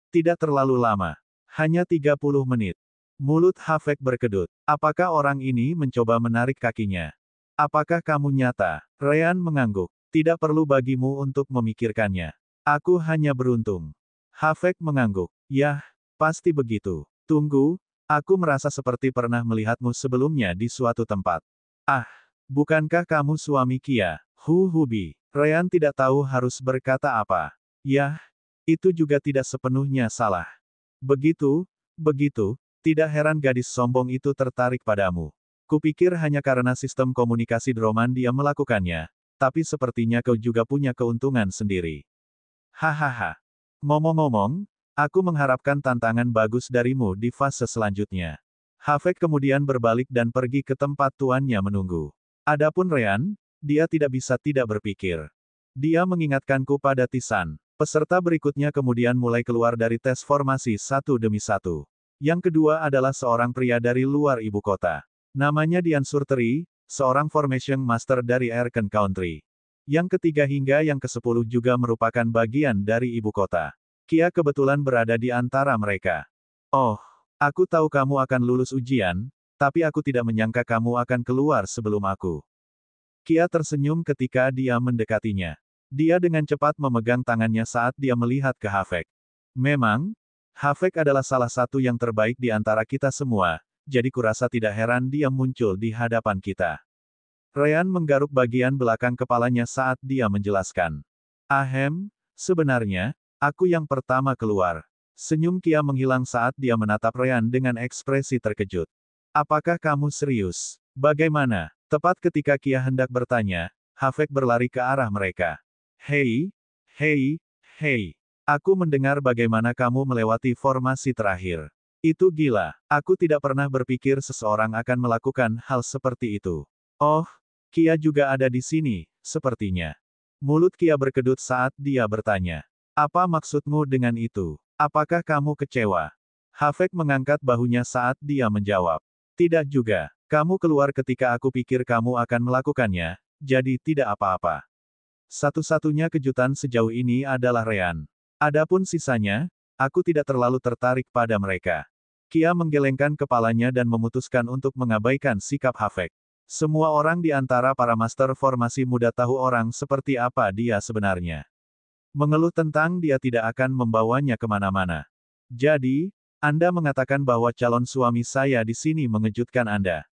Tidak terlalu lama. Hanya 30 menit. Mulut Hafek berkedut. Apakah orang ini mencoba menarik kakinya? Apakah kamu nyata? Ryan mengangguk. Tidak perlu bagimu untuk memikirkannya. Aku hanya beruntung. Havek mengangguk. Yah, pasti begitu. Tunggu, aku merasa seperti pernah melihatmu sebelumnya di suatu tempat. Ah, bukankah kamu suami Kia? Hubi. Ryan tidak tahu harus berkata apa. Yah, itu juga tidak sepenuhnya salah. Begitu, tidak heran gadis sombong itu tertarik padamu. Kupikir hanya karena sistem komunikasi Droman dia melakukannya, tapi sepertinya kau juga punya keuntungan sendiri. Hahaha. Ngomong-ngomong, aku mengharapkan tantangan bagus darimu di fase selanjutnya. Havek kemudian berbalik dan pergi ke tempat tuannya menunggu. Adapun Ryan, dia tidak bisa tidak berpikir. Dia mengingatkanku pada Tisan. Peserta berikutnya kemudian mulai keluar dari tes formasi satu demi satu. Yang kedua adalah seorang pria dari luar ibu kota. Namanya Dian Surteri, seorang Formation Master dari Erken Country. Yang ketiga hingga yang ke-10 juga merupakan bagian dari ibu kota. Kia kebetulan berada di antara mereka. Oh, aku tahu kamu akan lulus ujian, tapi aku tidak menyangka kamu akan keluar sebelum aku. Kia tersenyum ketika dia mendekatinya. Dia dengan cepat memegang tangannya saat dia melihat ke Havek. Memang, Havek adalah salah satu yang terbaik di antara kita semua, jadi kurasa tidak heran dia muncul di hadapan kita. Ryan menggaruk bagian belakang kepalanya saat dia menjelaskan. Ahem, sebenarnya, aku yang pertama keluar. Senyum Kia menghilang saat dia menatap Ryan dengan ekspresi terkejut. Apakah kamu serius? Bagaimana? Tepat ketika Kia hendak bertanya, Havek berlari ke arah mereka. Hei. Aku mendengar bagaimana kamu melewati formasi terakhir. Itu gila. Aku tidak pernah berpikir seseorang akan melakukan hal seperti itu. Oh, Kia juga ada di sini, sepertinya. Mulut Kia berkedut saat dia bertanya. Apa maksudmu dengan itu? Apakah kamu kecewa? Havek mengangkat bahunya saat dia menjawab. Tidak juga. Kamu keluar ketika aku pikir kamu akan melakukannya, jadi tidak apa-apa. Satu-satunya kejutan sejauh ini adalah Ryan. Adapun sisanya, aku tidak terlalu tertarik pada mereka. Kia menggelengkan kepalanya dan memutuskan untuk mengabaikan sikap Havek. Semua orang di antara para master formasi muda tahu orang seperti apa dia sebenarnya. Mengeluh tentang dia tidak akan membawanya kemana-mana. Jadi, Anda mengatakan bahwa calon suami saya di sini mengejutkan Anda.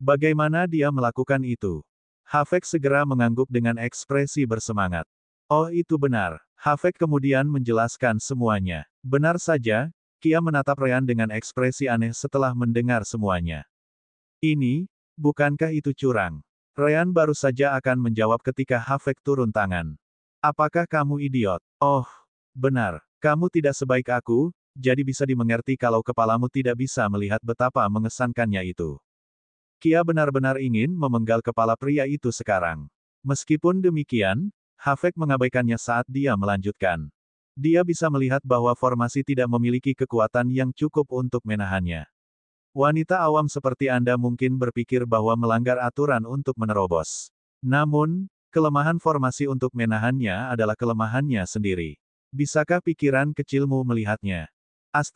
Bagaimana dia melakukan itu? Havek segera mengangguk dengan ekspresi bersemangat. Oh itu benar. Havek kemudian menjelaskan semuanya. Benar saja, Kia menatap Ryan dengan ekspresi aneh setelah mendengar semuanya. Ini, bukankah itu curang? Ryan baru saja akan menjawab ketika Havek turun tangan. Apakah kamu idiot? Oh, benar. Kamu tidak sebaik aku, jadi bisa dimengerti kalau kepalamu tidak bisa melihat betapa mengesankannya itu. Kia benar-benar ingin memenggal kepala pria itu sekarang. Meskipun demikian, Havek mengabaikannya saat dia melanjutkan. Dia bisa melihat bahwa formasi tidak memiliki kekuatan yang cukup untuk menahannya. Wanita awam seperti Anda mungkin berpikir bahwa melanggar aturan untuk menerobos. Namun, kelemahan formasi untuk menahannya adalah kelemahannya sendiri. Bisakah pikiran kecilmu melihatnya? ****.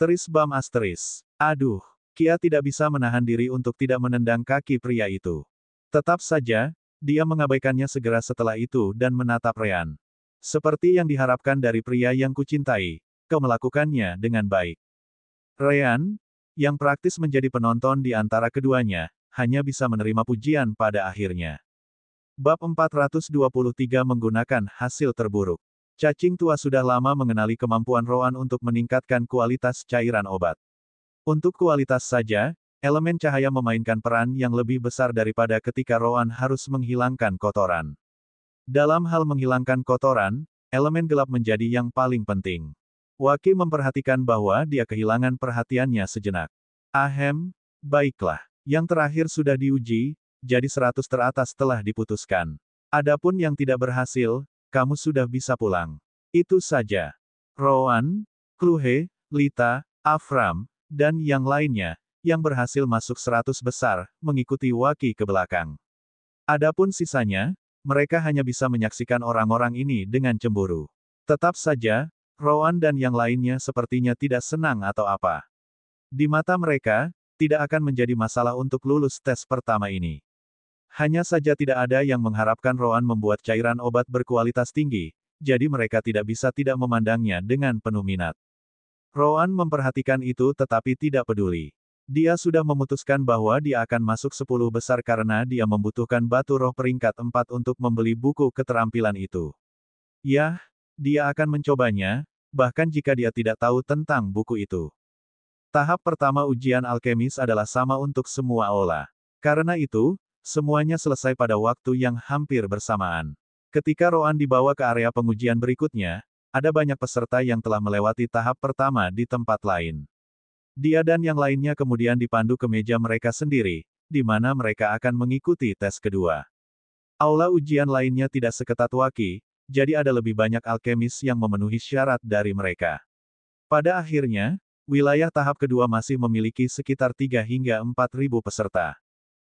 Aduh. Kia tidak bisa menahan diri untuk tidak menendang kaki pria itu. Tetap saja, dia mengabaikannya segera setelah itu dan menatap Ryan. Seperti yang diharapkan dari pria yang kucintai, kau melakukannya dengan baik. Ryan, yang praktis menjadi penonton di antara keduanya, hanya bisa menerima pujian pada akhirnya. Bab 423 menggunakan hasil terburuk. Cacing tua sudah lama mengenali kemampuan Roan untuk meningkatkan kualitas cairan obat. Untuk kualitas saja, elemen cahaya memainkan peran yang lebih besar daripada ketika Roan harus menghilangkan kotoran. Dalam hal menghilangkan kotoran, elemen gelap menjadi yang paling penting. Waki memperhatikan bahwa dia kehilangan perhatiannya sejenak. Ahem, baiklah. Yang terakhir sudah diuji, jadi 100 teratas telah diputuskan. Adapun yang tidak berhasil, kamu sudah bisa pulang. Itu saja. Roan, Kluhe, Lita, Afram, dan yang lainnya, yang berhasil masuk 100 besar, mengikuti Waki ke belakang. Adapun sisanya, mereka hanya bisa menyaksikan orang-orang ini dengan cemburu. Tetap saja, Roan dan yang lainnya sepertinya tidak senang atau apa. Di mata mereka, tidak akan menjadi masalah untuk lulus tes pertama ini. Hanya saja tidak ada yang mengharapkan Roan membuat cairan obat berkualitas tinggi, jadi mereka tidak bisa tidak memandangnya dengan penuh minat. Roan memperhatikan itu tetapi tidak peduli. Dia sudah memutuskan bahwa dia akan masuk 10 besar karena dia membutuhkan batu roh peringkat 4 untuk membeli buku keterampilan itu. Yah, dia akan mencobanya, bahkan jika dia tidak tahu tentang buku itu. Tahap pertama ujian alkemis adalah sama untuk semua aula. Karena itu, semuanya selesai pada waktu yang hampir bersamaan. Ketika Roan dibawa ke area pengujian berikutnya, ada banyak peserta yang telah melewati tahap pertama di tempat lain. Dia dan yang lainnya kemudian dipandu ke meja mereka sendiri, di mana mereka akan mengikuti tes kedua. Aula ujian lainnya tidak seketat Waki, jadi ada lebih banyak alkemis yang memenuhi syarat dari mereka. Pada akhirnya, wilayah tahap kedua masih memiliki sekitar 3 hingga 4.000 peserta.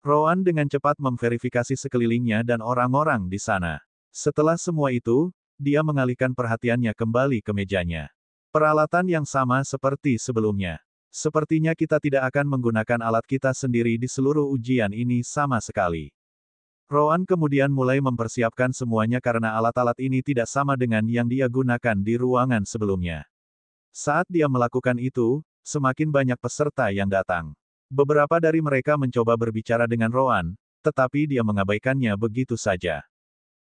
Roan dengan cepat memverifikasi sekelilingnya dan orang-orang di sana. Setelah semua itu, dia mengalihkan perhatiannya kembali ke mejanya. Peralatan yang sama seperti sebelumnya. Sepertinya kita tidak akan menggunakan alat kita sendiri di seluruh ujian ini sama sekali. Roan kemudian mulai mempersiapkan semuanya karena alat-alat ini tidak sama dengan yang dia gunakan di ruangan sebelumnya. Saat dia melakukan itu, semakin banyak peserta yang datang. Beberapa dari mereka mencoba berbicara dengan Roan, tetapi dia mengabaikannya begitu saja.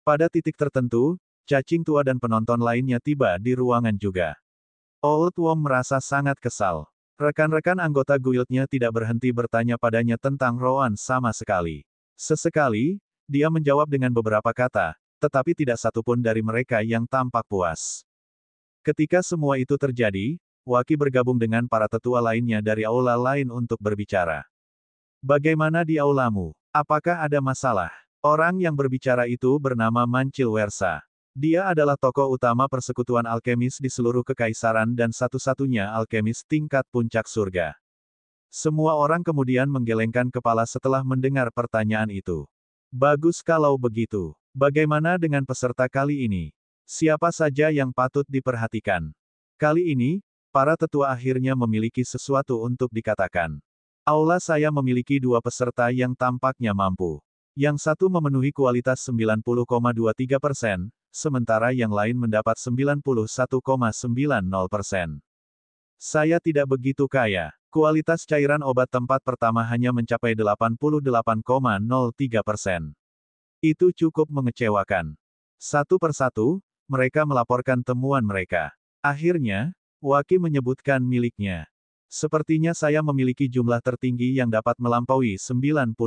Pada titik tertentu, cacing tua dan penonton lainnya tiba di ruangan juga. Old Wom merasa sangat kesal. Rekan-rekan anggota guildnya tidak berhenti bertanya padanya tentang Roan sama sekali. Sesekali, dia menjawab dengan beberapa kata, tetapi tidak satupun dari mereka yang tampak puas. Ketika semua itu terjadi, Waki bergabung dengan para tetua lainnya dari aula lain untuk berbicara. Bagaimana di aulamu? Apakah ada masalah? Orang yang berbicara itu bernama Mancil Wersa. Dia adalah tokoh utama persekutuan alkemis di seluruh kekaisaran dan satu-satunya alkemis tingkat puncak surga. Semua orang kemudian menggelengkan kepala setelah mendengar pertanyaan itu. Bagus kalau begitu. Bagaimana dengan peserta kali ini? Siapa saja yang patut diperhatikan? Kali ini, para tetua akhirnya memiliki sesuatu untuk dikatakan. Aula saya memiliki 2 peserta yang tampaknya mampu. Yang satu memenuhi kualitas 90,23%, sementara yang lain mendapat 91,90%. Saya tidak begitu kaya. Kualitas cairan obat tempat pertama hanya mencapai 88,03%. Itu cukup mengecewakan. Satu persatu, mereka melaporkan temuan mereka. Akhirnya, Waki menyebutkan miliknya. Sepertinya saya memiliki jumlah tertinggi yang dapat melampaui 90%.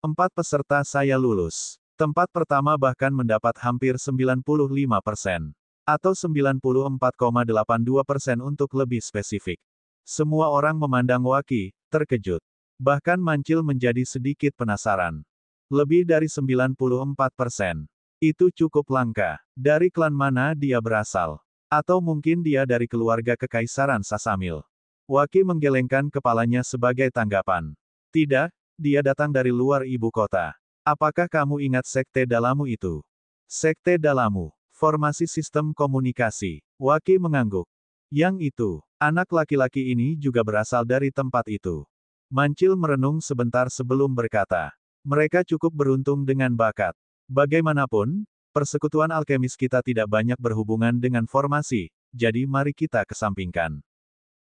4 peserta saya lulus. Tempat pertama bahkan mendapat hampir 95%. Atau 94,82% untuk lebih spesifik. Semua orang memandang Waki, terkejut. Bahkan Mancil menjadi sedikit penasaran. Lebih dari 94%. Itu cukup langka. Dari klan mana dia berasal? Atau mungkin dia dari keluarga kekaisaran Sasamil? Waki menggelengkan kepalanya sebagai tanggapan. Tidak, dia datang dari luar ibu kota. Apakah kamu ingat sekte Dalamu itu? Sekte Dalamu. Formasi sistem komunikasi. Waki mengangguk. Yang itu, anak laki-laki ini juga berasal dari tempat itu. Mancil merenung sebentar sebelum berkata. Mereka cukup beruntung dengan bakat. Bagaimanapun, persekutuan alkemis kita tidak banyak berhubungan dengan formasi, jadi mari kita kesampingkan.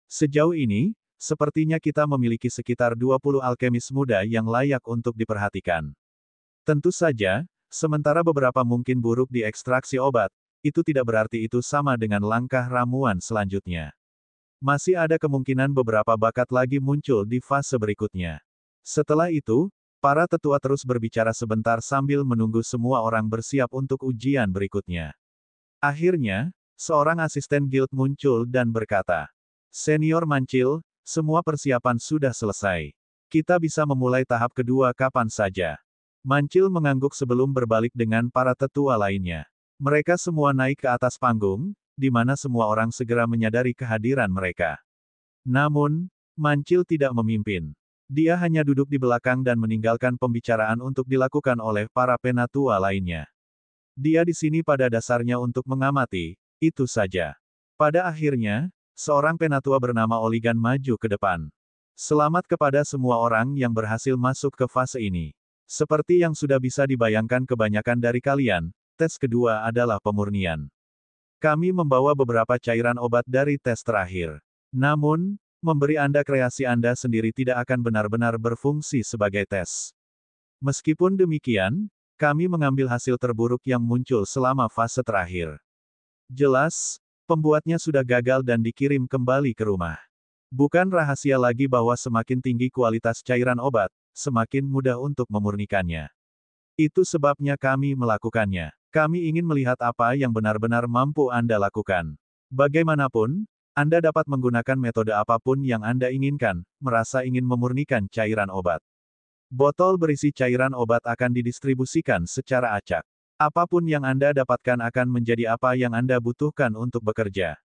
Sejauh ini, sepertinya kita memiliki sekitar 20 alkemis muda yang layak untuk diperhatikan. Tentu saja, sementara beberapa mungkin buruk di ekstraksi obat, itu tidak berarti itu sama dengan langkah ramuan selanjutnya. Masih ada kemungkinan beberapa bakat lagi muncul di fase berikutnya. Setelah itu, para tetua terus berbicara sebentar sambil menunggu semua orang bersiap untuk ujian berikutnya. Akhirnya, seorang asisten guild muncul dan berkata, Senior Mancil, semua persiapan sudah selesai. Kita bisa memulai tahap kedua kapan saja. Mancil mengangguk sebelum berbalik dengan para tetua lainnya. Mereka semua naik ke atas panggung, di mana semua orang segera menyadari kehadiran mereka. Namun, Mancil tidak memimpin. Dia hanya duduk di belakang dan meninggalkan pembicaraan untuk dilakukan oleh para penatua lainnya. Dia di sini pada dasarnya untuk mengamati, itu saja. Pada akhirnya, seorang penatua bernama Oligan maju ke depan. Selamat kepada semua orang yang berhasil masuk ke fase ini. Seperti yang sudah bisa dibayangkan kebanyakan dari kalian, tes kedua adalah pemurnian. Kami membawa beberapa cairan obat dari tes terakhir. Namun, memberi Anda kreasi Anda sendiri tidak akan benar-benar berfungsi sebagai tes. Meskipun demikian, kami mengambil hasil terburuk yang muncul selama fase terakhir. Jelas, pembuatnya sudah gagal dan dikirim kembali ke rumah. Bukan rahasia lagi bahwa semakin tinggi kualitas cairan obat, semakin mudah untuk memurnikannya. Itu sebabnya kami melakukannya. Kami ingin melihat apa yang benar-benar mampu Anda lakukan. Bagaimanapun, Anda dapat menggunakan metode apapun yang Anda inginkan, merasa ingin memurnikan cairan obat. Botol berisi cairan obat akan didistribusikan secara acak. Apapun yang Anda dapatkan akan menjadi apa yang Anda butuhkan untuk bekerja.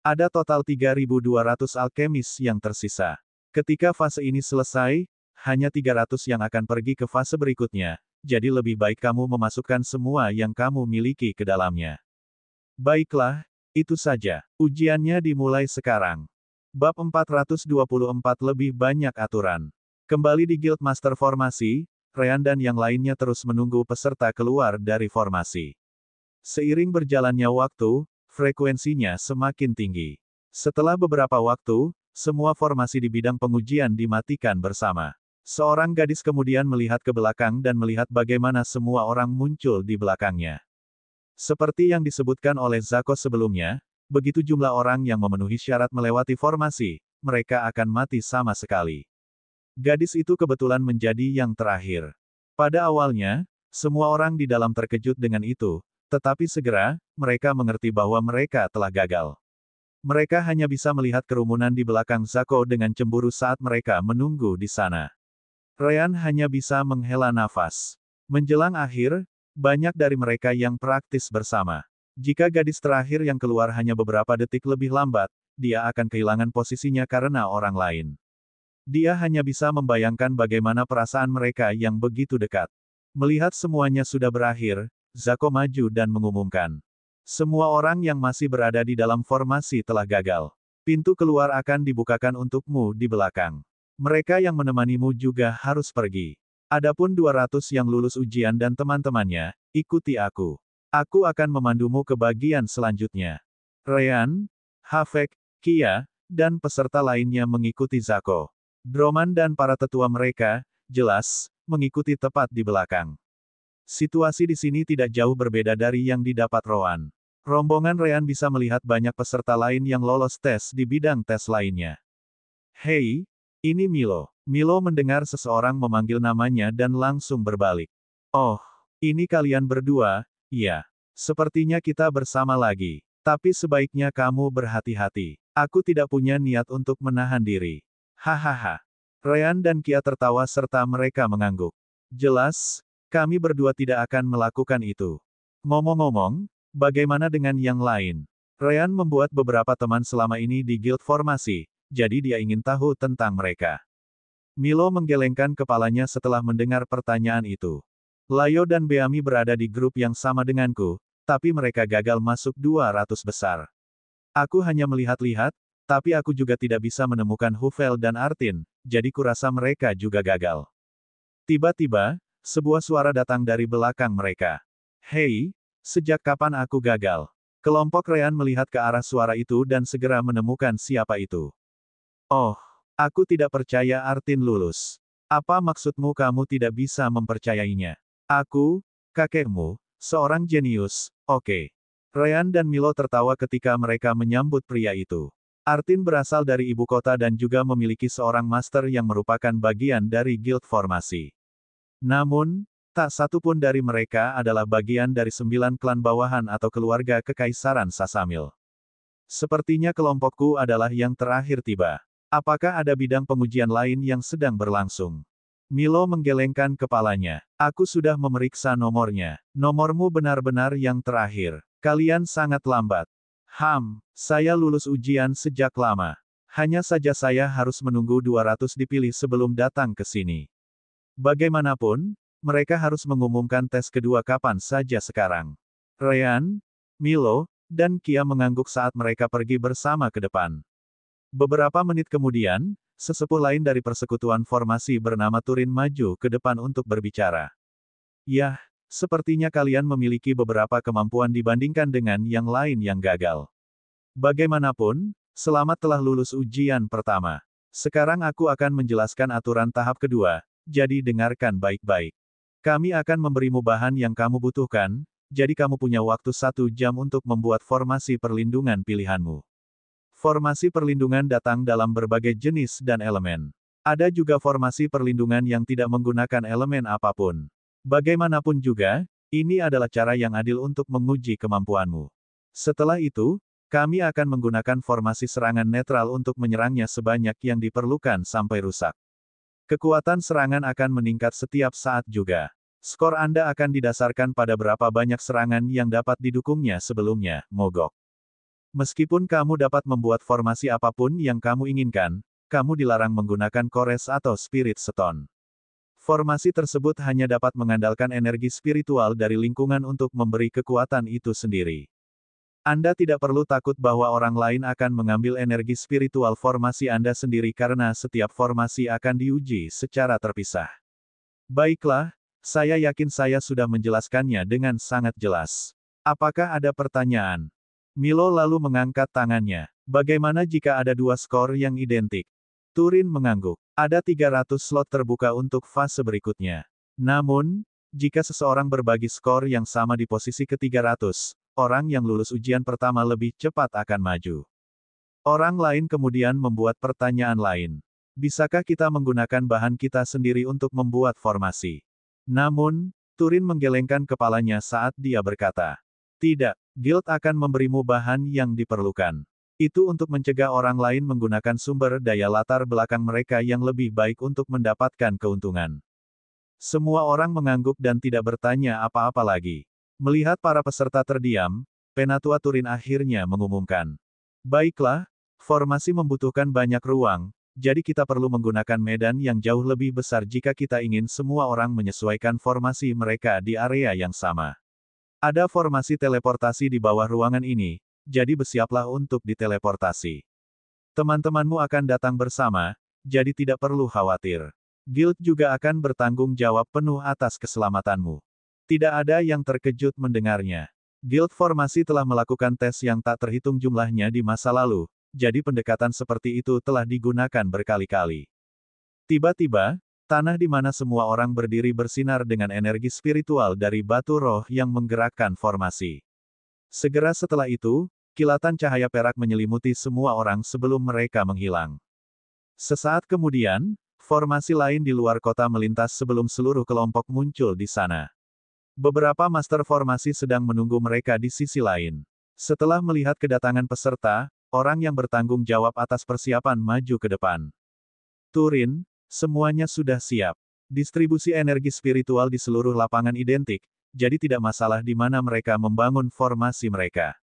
Ada total 3.200 alkemis yang tersisa. Ketika fase ini selesai, hanya 300 yang akan pergi ke fase berikutnya, jadi lebih baik kamu memasukkan semua yang kamu miliki ke dalamnya. Baiklah, itu saja. Ujiannya dimulai sekarang. Bab 424 lebih banyak aturan. Kembali di Guild Master Formasi, Ryan dan yang lainnya terus menunggu peserta keluar dari formasi. Seiring berjalannya waktu, frekuensinya semakin tinggi. Setelah beberapa waktu, semua formasi di bidang pengujian dimatikan bersama. Seorang gadis kemudian melihat ke belakang dan melihat bagaimana semua orang muncul di belakangnya. Seperti yang disebutkan oleh Zako sebelumnya, begitu jumlah orang yang memenuhi syarat melewati formasi, mereka akan mati sama sekali. Gadis itu kebetulan menjadi yang terakhir. Pada awalnya, semua orang di dalam terkejut dengan itu, tetapi segera, mereka mengerti bahwa mereka telah gagal. Mereka hanya bisa melihat kerumunan di belakang Zako dengan cemburu saat mereka menunggu di sana. Ryan hanya bisa menghela nafas. Menjelang akhir, banyak dari mereka yang praktis bersama. Jika gadis terakhir yang keluar hanya beberapa detik lebih lambat, dia akan kehilangan posisinya karena orang lain. Dia hanya bisa membayangkan bagaimana perasaan mereka yang begitu dekat. Melihat semuanya sudah berakhir, Zako maju dan mengumumkan. Semua orang yang masih berada di dalam formasi telah gagal. Pintu keluar akan dibukakan untukmu di belakang. Mereka yang menemanimu juga harus pergi. Adapun 200 yang lulus ujian dan teman-temannya, ikuti aku. Aku akan memandumu ke bagian selanjutnya. Ryan, Havek, Kia, dan peserta lainnya mengikuti Zako. Droman dan para tetua mereka, jelas, mengikuti tepat di belakang. Situasi di sini tidak jauh berbeda dari yang didapat Rowan. Rombongan Ryan bisa melihat banyak peserta lain yang lolos tes di bidang tes lainnya. Hei, ini Milo. Milo mendengar seseorang memanggil namanya dan langsung berbalik. Oh, ini kalian berdua, ya. Sepertinya kita bersama lagi. Tapi sebaiknya kamu berhati-hati. Aku tidak punya niat untuk menahan diri. Hahaha. Ryan dan Kia tertawa serta mereka mengangguk. Jelas, kami berdua tidak akan melakukan itu. Ngomong-ngomong, bagaimana dengan yang lain? Ryan membuat beberapa teman selama ini di Guild Formasi, jadi dia ingin tahu tentang mereka. Milo menggelengkan kepalanya setelah mendengar pertanyaan itu. Layo dan Beami berada di grup yang sama denganku, tapi mereka gagal masuk 200 besar. Aku hanya melihat-lihat, tapi aku juga tidak bisa menemukan Huvel dan Artin, jadi kurasa mereka juga gagal. Tiba-tiba, sebuah suara datang dari belakang mereka. Hei, sejak kapan aku gagal? Kelompok Ryan melihat ke arah suara itu dan segera menemukan siapa itu. Oh, aku tidak percaya Artin lulus. Apa maksudmu kamu tidak bisa mempercayainya? Aku, kakekmu, seorang jenius, oke. Ryan dan Milo tertawa ketika mereka menyambut pria itu. Artin berasal dari ibu kota dan juga memiliki seorang master yang merupakan bagian dari Guild Formasi. Namun, tak satu pun dari mereka adalah bagian dari 9 klan bawahan atau keluarga kekaisaran Sasamil. Sepertinya kelompokku adalah yang terakhir tiba. Apakah ada bidang pengujian lain yang sedang berlangsung? Milo menggelengkan kepalanya. Aku sudah memeriksa nomornya. Nomormu benar-benar yang terakhir. Kalian sangat lambat. Saya lulus ujian sejak lama. Hanya saja saya harus menunggu 200 dipilih sebelum datang ke sini. Bagaimanapun, mereka harus mengumumkan tes kedua kapan saja sekarang. Ryan, Milo, dan Kia mengangguk saat mereka pergi bersama ke depan. Beberapa menit kemudian, sesepuh lain dari persekutuan formasi bernama Turin maju ke depan untuk berbicara. Yah, sepertinya kalian memiliki beberapa kemampuan dibandingkan dengan yang lain yang gagal. Bagaimanapun, selamat telah lulus ujian pertama. Sekarang aku akan menjelaskan aturan tahap kedua, jadi dengarkan baik-baik. Kami akan memberimu bahan yang kamu butuhkan, jadi kamu punya waktu 1 jam untuk membuat formasi perlindungan pilihanmu. Formasi perlindungan datang dalam berbagai jenis dan elemen. Ada juga formasi perlindungan yang tidak menggunakan elemen apapun. Bagaimanapun juga, ini adalah cara yang adil untuk menguji kemampuanmu. Setelah itu, kami akan menggunakan formasi serangan netral untuk menyerangnya sebanyak yang diperlukan sampai rusak. Kekuatan serangan akan meningkat setiap saat juga. Skor Anda akan didasarkan pada berapa banyak serangan yang dapat didukungnya sebelumnya, mogok. Meskipun kamu dapat membuat formasi apapun yang kamu inginkan, kamu dilarang menggunakan kores atau spirit stone. Formasi tersebut hanya dapat mengandalkan energi spiritual dari lingkungan untuk memberi kekuatan itu sendiri. Anda tidak perlu takut bahwa orang lain akan mengambil energi spiritual formasi Anda sendiri karena setiap formasi akan diuji secara terpisah. Baiklah, saya yakin saya sudah menjelaskannya dengan sangat jelas. Apakah ada pertanyaan? Milo lalu mengangkat tangannya. Bagaimana jika ada 2 skor yang identik? Turin mengangguk. Ada 300 slot terbuka untuk fase berikutnya. Namun, jika seseorang berbagi skor yang sama di posisi ke-300, orang yang lulus ujian pertama lebih cepat akan maju. Orang lain kemudian membuat pertanyaan lain. Bisakah kita menggunakan bahan kita sendiri untuk membuat formasi? Namun, Turin menggelengkan kepalanya saat dia berkata, "Tidak, Guild akan memberimu bahan yang diperlukan. Itu untuk mencegah orang lain menggunakan sumber daya latar belakang mereka yang lebih baik untuk mendapatkan keuntungan." Semua orang mengangguk dan tidak bertanya apa-apa lagi. Melihat para peserta terdiam, Penatua Turin akhirnya mengumumkan, "Baiklah, formasi membutuhkan banyak ruang, jadi kita perlu menggunakan medan yang jauh lebih besar jika kita ingin semua orang menyesuaikan formasi mereka di area yang sama. Ada formasi teleportasi di bawah ruangan ini, jadi bersiaplah untuk diteleportasi. Teman-temanmu akan datang bersama, jadi tidak perlu khawatir. Guild juga akan bertanggung jawab penuh atas keselamatanmu." Tidak ada yang terkejut mendengarnya. Guild formasi telah melakukan tes yang tak terhitung jumlahnya di masa lalu, jadi pendekatan seperti itu telah digunakan berkali-kali. Tiba-tiba, tanah di mana semua orang berdiri bersinar dengan energi spiritual dari batu roh yang menggerakkan formasi. Segera setelah itu, kilatan cahaya perak menyelimuti semua orang sebelum mereka menghilang. Sesaat kemudian, formasi lain di luar kota melintas sebelum seluruh kelompok muncul di sana. Beberapa master formasi sedang menunggu mereka di sisi lain. Setelah melihat kedatangan peserta, orang yang bertanggung jawab atas persiapan maju ke depan. "Turin, semuanya sudah siap. Distribusi energi spiritual di seluruh lapangan identik, jadi tidak masalah di mana mereka membangun formasi mereka."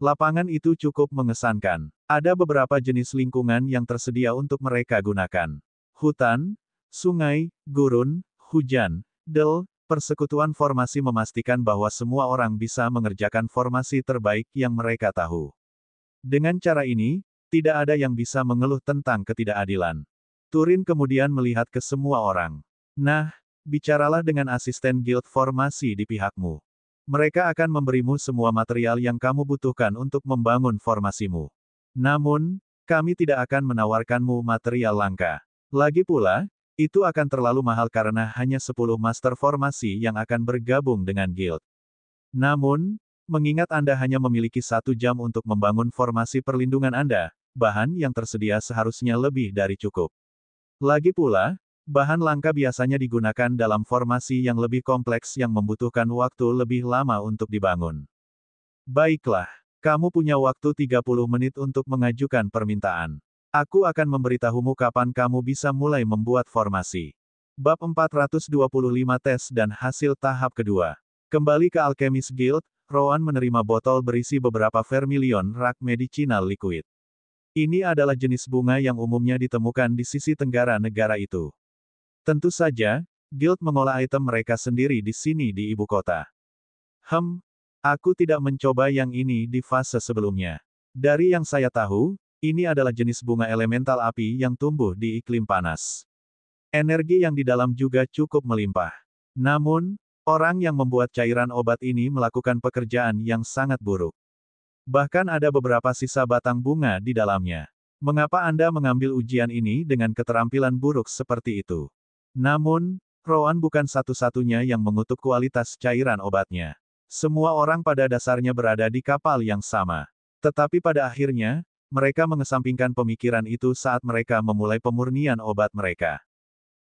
Lapangan itu cukup mengesankan. Ada beberapa jenis lingkungan yang tersedia untuk mereka gunakan. Hutan, sungai, gurun, hujan, del. Persekutuan formasi memastikan bahwa semua orang bisa mengerjakan formasi terbaik yang mereka tahu. Dengan cara ini, tidak ada yang bisa mengeluh tentang ketidakadilan. Turin kemudian melihat ke semua orang. "Nah, bicaralah dengan asisten guild formasi di pihakmu. Mereka akan memberimu semua material yang kamu butuhkan untuk membangun formasimu. Namun, kami tidak akan menawarkanmu material langka. Lagi pula, itu akan terlalu mahal karena hanya 10 master formasi yang akan bergabung dengan guild. Namun, mengingat Anda hanya memiliki 1 jam untuk membangun formasi perlindungan Anda, bahan yang tersedia seharusnya lebih dari cukup. Lagi pula, bahan langka biasanya digunakan dalam formasi yang lebih kompleks yang membutuhkan waktu lebih lama untuk dibangun. Baiklah, kamu punya waktu 30 menit untuk mengajukan permintaan. Aku akan memberitahumu kapan kamu bisa mulai membuat formasi. Bab 425 Tes dan hasil tahap kedua. Kembali ke Alchemist Guild, Rowan menerima botol berisi beberapa vermilion rak medicinal liquid. Ini adalah jenis bunga yang umumnya ditemukan di sisi tenggara negara itu. Tentu saja, Guild mengolah item mereka sendiri di sini di ibu kota. Aku tidak mencoba yang ini di fase sebelumnya. Dari yang saya tahu, Ini adalah jenis bunga elemental api yang tumbuh di iklim panas. Energi yang di dalam juga cukup melimpah. Namun, orang yang membuat cairan obat ini melakukan pekerjaan yang sangat buruk. Bahkan ada beberapa sisa batang bunga di dalamnya. Mengapa Anda mengambil ujian ini dengan keterampilan buruk seperti itu? Namun, Rowan bukan satu-satunya yang mengutuk kualitas cairan obatnya. Semua orang pada dasarnya berada di kapal yang sama. Tetapi pada akhirnya, mereka mengesampingkan pemikiran itu saat mereka memulai pemurnian obat mereka.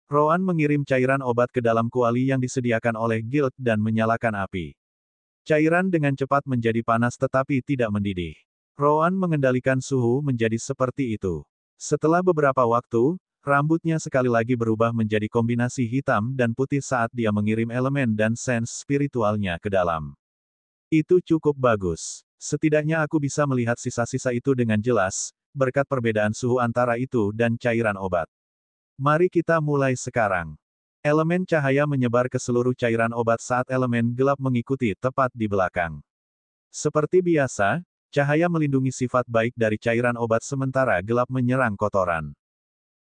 Rowan mengirim cairan obat ke dalam kuali yang disediakan oleh Guild dan menyalakan api. Cairan dengan cepat menjadi panas tetapi tidak mendidih. Rowan mengendalikan suhu menjadi seperti itu. Setelah beberapa waktu, rambutnya sekali lagi berubah menjadi kombinasi hitam dan putih saat dia mengirim elemen dan sense spiritualnya ke dalam. Itu cukup bagus. Setidaknya aku bisa melihat sisa-sisa itu dengan jelas, berkat perbedaan suhu antara itu dan cairan obat. Mari kita mulai sekarang. Elemen cahaya menyebar ke seluruh cairan obat saat elemen gelap mengikuti tepat di belakang. Seperti biasa, cahaya melindungi sifat baik dari cairan obat sementara gelap menyerang kotoran.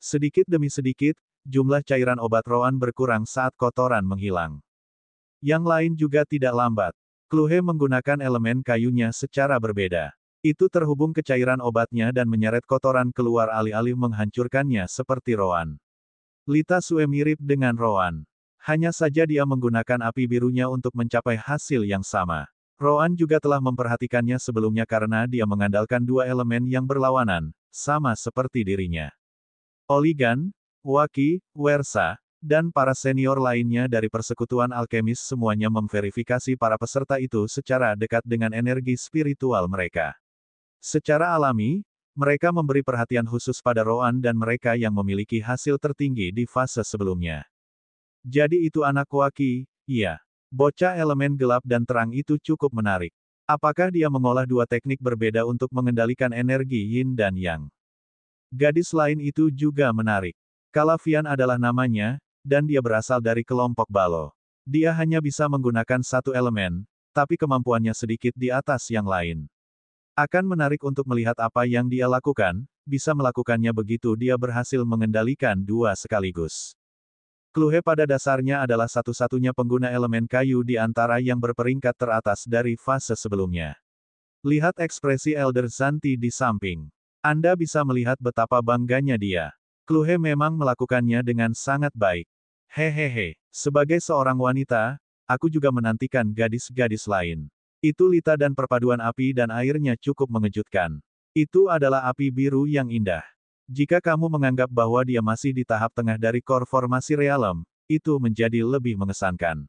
Sedikit demi sedikit, jumlah cairan obat Rowan berkurang saat kotoran menghilang. Yang lain juga tidak lambat. Kluhe menggunakan elemen kayunya secara berbeda. Itu terhubung ke cairan obatnya dan menyeret kotoran keluar alih-alih menghancurkannya seperti Rowan. Lita Sue mirip dengan Rowan. Hanya saja dia menggunakan api birunya untuk mencapai hasil yang sama. Rowan juga telah memperhatikannya sebelumnya karena dia mengandalkan dua elemen yang berlawanan, sama seperti dirinya. Oligan, Waki, Wersa, dan para senior lainnya dari persekutuan alkemis semuanya memverifikasi para peserta itu secara dekat dengan energi spiritual mereka. Secara alami, mereka memberi perhatian khusus pada Rowan dan mereka yang memiliki hasil tertinggi di fase sebelumnya. Jadi itu anak Waki, iya. Bocah elemen gelap dan terang itu cukup menarik. Apakah dia mengolah dua teknik berbeda untuk mengendalikan energi Yin dan Yang? Gadis lain itu juga menarik. Kalavian adalah namanya, dan dia berasal dari kelompok Balo. Dia hanya bisa menggunakan satu elemen, tapi kemampuannya sedikit di atas yang lain. Akan menarik untuk melihat apa yang dia lakukan, bisa melakukannya begitu dia berhasil mengendalikan dua sekaligus. Kluhe pada dasarnya adalah satu-satunya pengguna elemen kayu di antara yang berperingkat teratas dari fase sebelumnya. Lihat ekspresi Elder Zanti di samping. Anda bisa melihat betapa bangganya dia. Kluhe memang melakukannya dengan sangat baik. Hehehe, sebagai seorang wanita, aku juga menantikan gadis-gadis lain. Itu Lita dan perpaduan api dan airnya cukup mengejutkan. Itu adalah api biru yang indah. Jika kamu menganggap bahwa dia masih di tahap tengah dari core formasi realem, itu menjadi lebih mengesankan.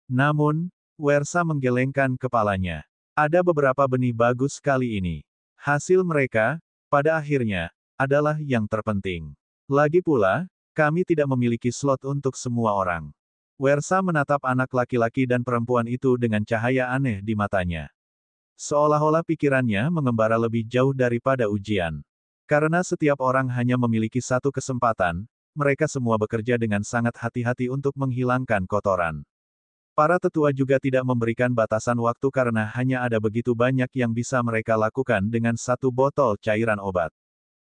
Namun, Wersa menggelengkan kepalanya. Ada beberapa benih bagus kali ini. Hasil mereka, pada akhirnya, adalah yang terpenting. Lagi pula, kami tidak memiliki slot untuk semua orang. Wersa menatap anak laki-laki dan perempuan itu dengan cahaya aneh di matanya. Seolah-olah pikirannya mengembara lebih jauh daripada ujian. Karena setiap orang hanya memiliki satu kesempatan, mereka semua bekerja dengan sangat hati-hati untuk menghilangkan kotoran. Para tetua juga tidak memberikan batasan waktu karena hanya ada begitu banyak yang bisa mereka lakukan dengan satu botol cairan obat.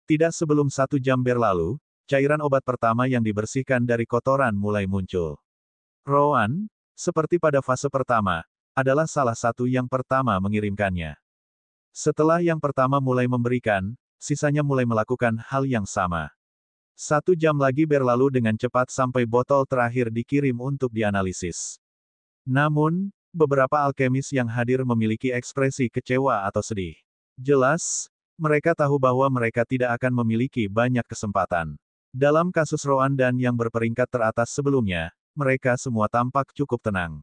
Tidak sebelum 1 jam berlalu, cairan obat pertama yang dibersihkan dari kotoran mulai muncul. Rowan, seperti pada fase pertama, adalah salah satu yang pertama mengirimkannya. Setelah yang pertama mulai memberikan, sisanya mulai melakukan hal yang sama. 1 jam lagi berlalu dengan cepat sampai botol terakhir dikirim untuk dianalisis. Namun, beberapa alkemis yang hadir memiliki ekspresi kecewa atau sedih. Jelas, mereka tahu bahwa mereka tidak akan memiliki banyak kesempatan. Dalam kasus Rowan dan yang berperingkat teratas sebelumnya, mereka semua tampak cukup tenang.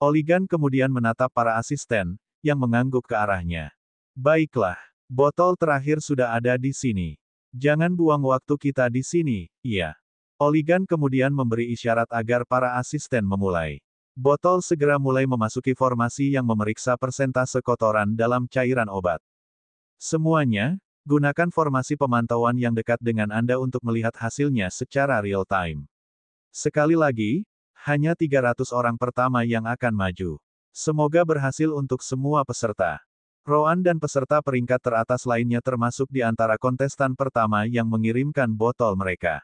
Oligan kemudian menatap para asisten, yang mengangguk ke arahnya. Baiklah, botol terakhir sudah ada di sini. Jangan buang waktu kita di sini, iya. Oligan kemudian memberi isyarat agar para asisten memulai. Botol segera mulai memasuki formasi yang memeriksa persentase kotoran dalam cairan obat. Semuanya, gunakan formasi pemantauan yang dekat dengan Anda untuk melihat hasilnya secara real-time. Sekali lagi, hanya 300 orang pertama yang akan maju. Semoga berhasil untuk semua peserta. Roan dan peserta peringkat teratas lainnya termasuk di antara kontestan pertama yang mengirimkan botol mereka.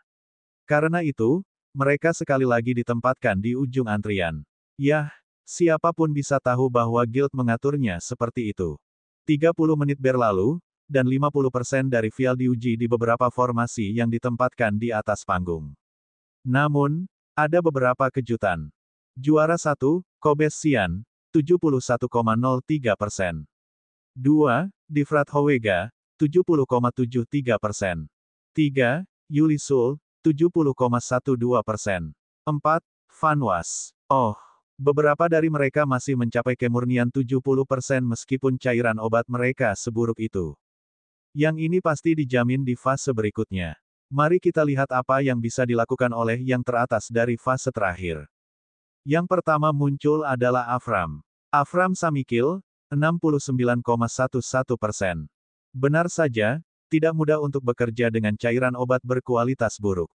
Karena itu, mereka sekali lagi ditempatkan di ujung antrian. Yah, siapapun bisa tahu bahwa guild mengaturnya seperti itu. 30 menit berlalu, dan 50% dari file diuji di beberapa formasi yang ditempatkan di atas panggung. Namun, ada beberapa kejutan. Juara 1, Kobe's Xian, 71,03%. 2. Difrat Howega, 70,73%. 3. Yuli Sul, 70,12%. 4. Fanwas. Oh, beberapa dari mereka masih mencapai kemurnian 70% meskipun cairan obat mereka seburuk itu. Yang ini pasti dijamin di fase berikutnya. Mari kita lihat apa yang bisa dilakukan oleh yang teratas dari fase terakhir. Yang pertama muncul adalah Afram. Afram Samikil, 69,11%. Benar saja, tidak mudah untuk bekerja dengan cairan obat berkualitas buruk.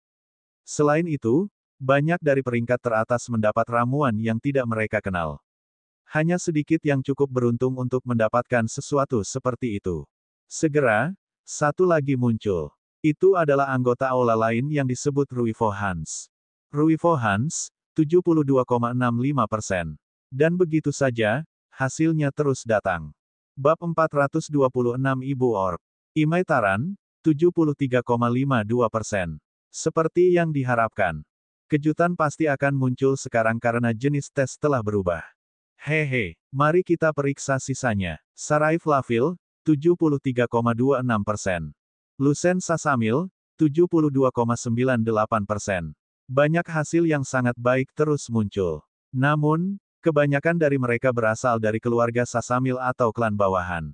Selain itu, banyak dari peringkat teratas mendapat ramuan yang tidak mereka kenal. Hanya sedikit yang cukup beruntung untuk mendapatkan sesuatu seperti itu. Segera, satu lagi muncul. Itu adalah anggota aula lain yang disebut Ruifo Hans. Ruifo Hans, 72,65%. Dan begitu saja, hasilnya terus datang. Bab 426 Ibu Orb. Imai Taran, 73,52%. Seperti yang diharapkan. Kejutan pasti akan muncul sekarang karena jenis tes telah berubah. Hehe, mari kita periksa sisanya. Sarai Flavil, 73,26%. Lucen Sasamil, 72,98%. Banyak hasil yang sangat baik terus muncul. Namun, kebanyakan dari mereka berasal dari keluarga Sasamil atau klan bawahan.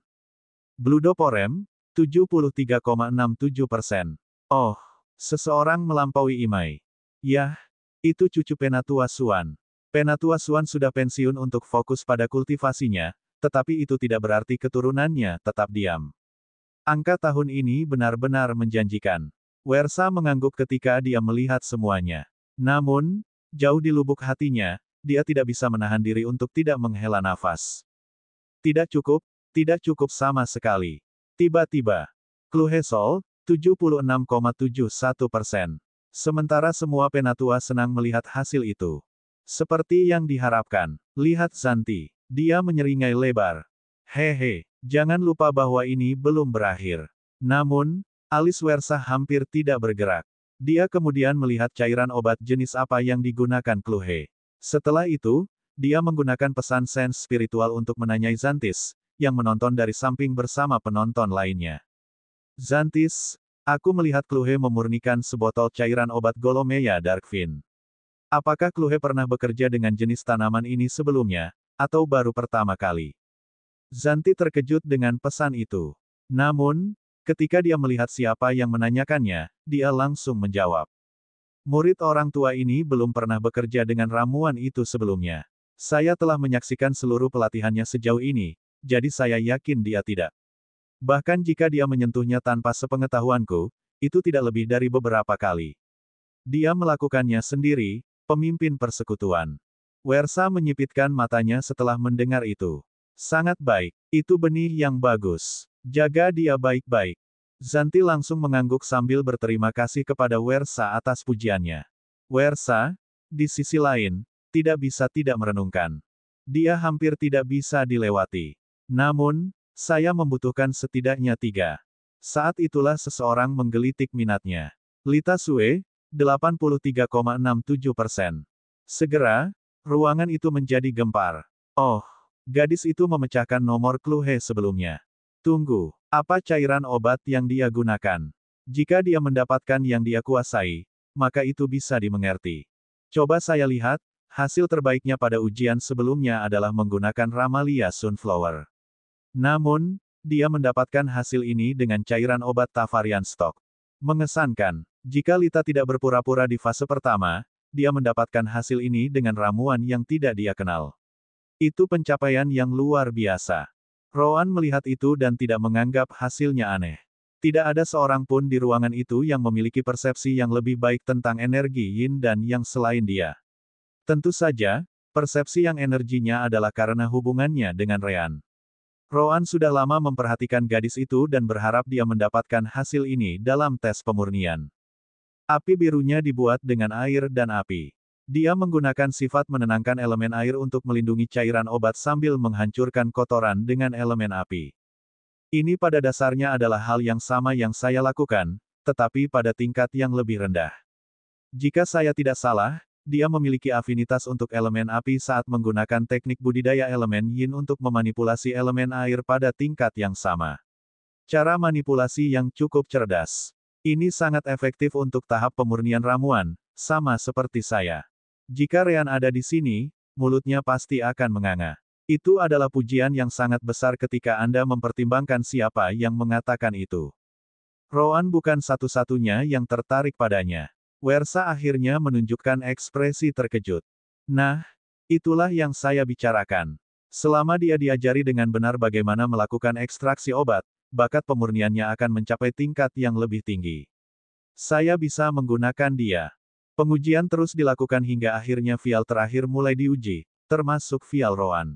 Bludoporem, 73,67%. Oh, seseorang melampaui Imai. Yah, itu cucu Penatua Suan. Penatua Suan sudah pensiun untuk fokus pada kultivasinya, tetapi itu tidak berarti keturunannya tetap diam. Angka tahun ini benar-benar menjanjikan. Wersa mengangguk ketika dia melihat semuanya. Namun, jauh di lubuk hatinya, dia tidak bisa menahan diri untuk tidak menghela nafas. Tidak cukup sama sekali. Tiba-tiba, Kluhesol, 76,71%. Sementara semua penatua senang melihat hasil itu. Seperti yang diharapkan. Lihat Zanti. Dia menyeringai lebar. Hehe, jangan lupa bahwa ini belum berakhir. Namun, alis Wersa hampir tidak bergerak. Dia kemudian melihat cairan obat jenis apa yang digunakan Kluhe. Setelah itu, dia menggunakan pesan sense spiritual untuk menanyai Zantis, yang menonton dari samping bersama penonton lainnya. Zantis, aku melihat Kluhe memurnikan sebotol cairan obat Golomeya Darkfin. Apakah Kluhe pernah bekerja dengan jenis tanaman ini sebelumnya, atau baru pertama kali? Zanti terkejut dengan pesan itu. Namun, ketika dia melihat siapa yang menanyakannya, dia langsung menjawab. Murid orang tua ini belum pernah bekerja dengan ramuan itu sebelumnya. Saya telah menyaksikan seluruh pelatihannya sejauh ini, jadi saya yakin dia tidak. Bahkan jika dia menyentuhnya tanpa sepengetahuanku, itu tidak lebih dari beberapa kali. Dia melakukannya sendiri, pemimpin persekutuan. Wersa menyipitkan matanya setelah mendengar itu. Sangat baik, itu benih yang bagus. Jaga dia baik-baik. Zanti langsung mengangguk sambil berterima kasih kepada Wersa atas pujiannya. Wersa, di sisi lain, tidak bisa tidak merenungkan. Dia hampir tidak bisa dilewati. Namun, saya membutuhkan setidaknya 3. Saat itulah seseorang menggelitik minatnya. Lita Sue, 83,67%. Segera, ruangan itu menjadi gempar. Oh. Gadis itu memecahkan nomor Kluhe sebelumnya. Tunggu, apa cairan obat yang dia gunakan? Jika dia mendapatkan yang dia kuasai, maka itu bisa dimengerti. Coba saya lihat, hasil terbaiknya pada ujian sebelumnya adalah menggunakan Ramalia Sunflower. Namun, dia mendapatkan hasil ini dengan cairan obat Tavarian Stock. Mengesankan, jika Lita tidak berpura-pura di fase pertama, dia mendapatkan hasil ini dengan ramuan yang tidak dia kenal. Itu pencapaian yang luar biasa. Roan melihat itu dan tidak menganggap hasilnya aneh. Tidak ada seorang pun di ruangan itu yang memiliki persepsi yang lebih baik tentang energi yin dan yang selain dia. Tentu saja, persepsi yang energinya adalah karena hubungannya dengan Rean. Roan sudah lama memperhatikan gadis itu dan berharap dia mendapatkan hasil ini dalam tes pemurnian. Api birunya dibuat dengan air dan api. Dia menggunakan sifat menenangkan elemen air untuk melindungi cairan obat sambil menghancurkan kotoran dengan elemen api. Ini pada dasarnya adalah hal yang sama yang saya lakukan, tetapi pada tingkat yang lebih rendah. Jika saya tidak salah, dia memiliki afinitas untuk elemen api saat menggunakan teknik budidaya elemen yin untuk memanipulasi elemen air pada tingkat yang sama. Cara manipulasi yang cukup cerdas. Ini sangat efektif untuk tahap pemurnian ramuan, sama seperti saya. Jika Rean ada di sini, mulutnya pasti akan menganga. Itu adalah pujian yang sangat besar ketika Anda mempertimbangkan siapa yang mengatakan itu. Roan bukan satu-satunya yang tertarik padanya. Wersa akhirnya menunjukkan ekspresi terkejut. Nah, itulah yang saya bicarakan. Selama dia diajari dengan benar bagaimana melakukan ekstraksi obat, bakat pemurniannya akan mencapai tingkat yang lebih tinggi. Saya bisa menggunakan dia. Pengujian terus dilakukan hingga akhirnya vial terakhir mulai diuji, termasuk vial Roan.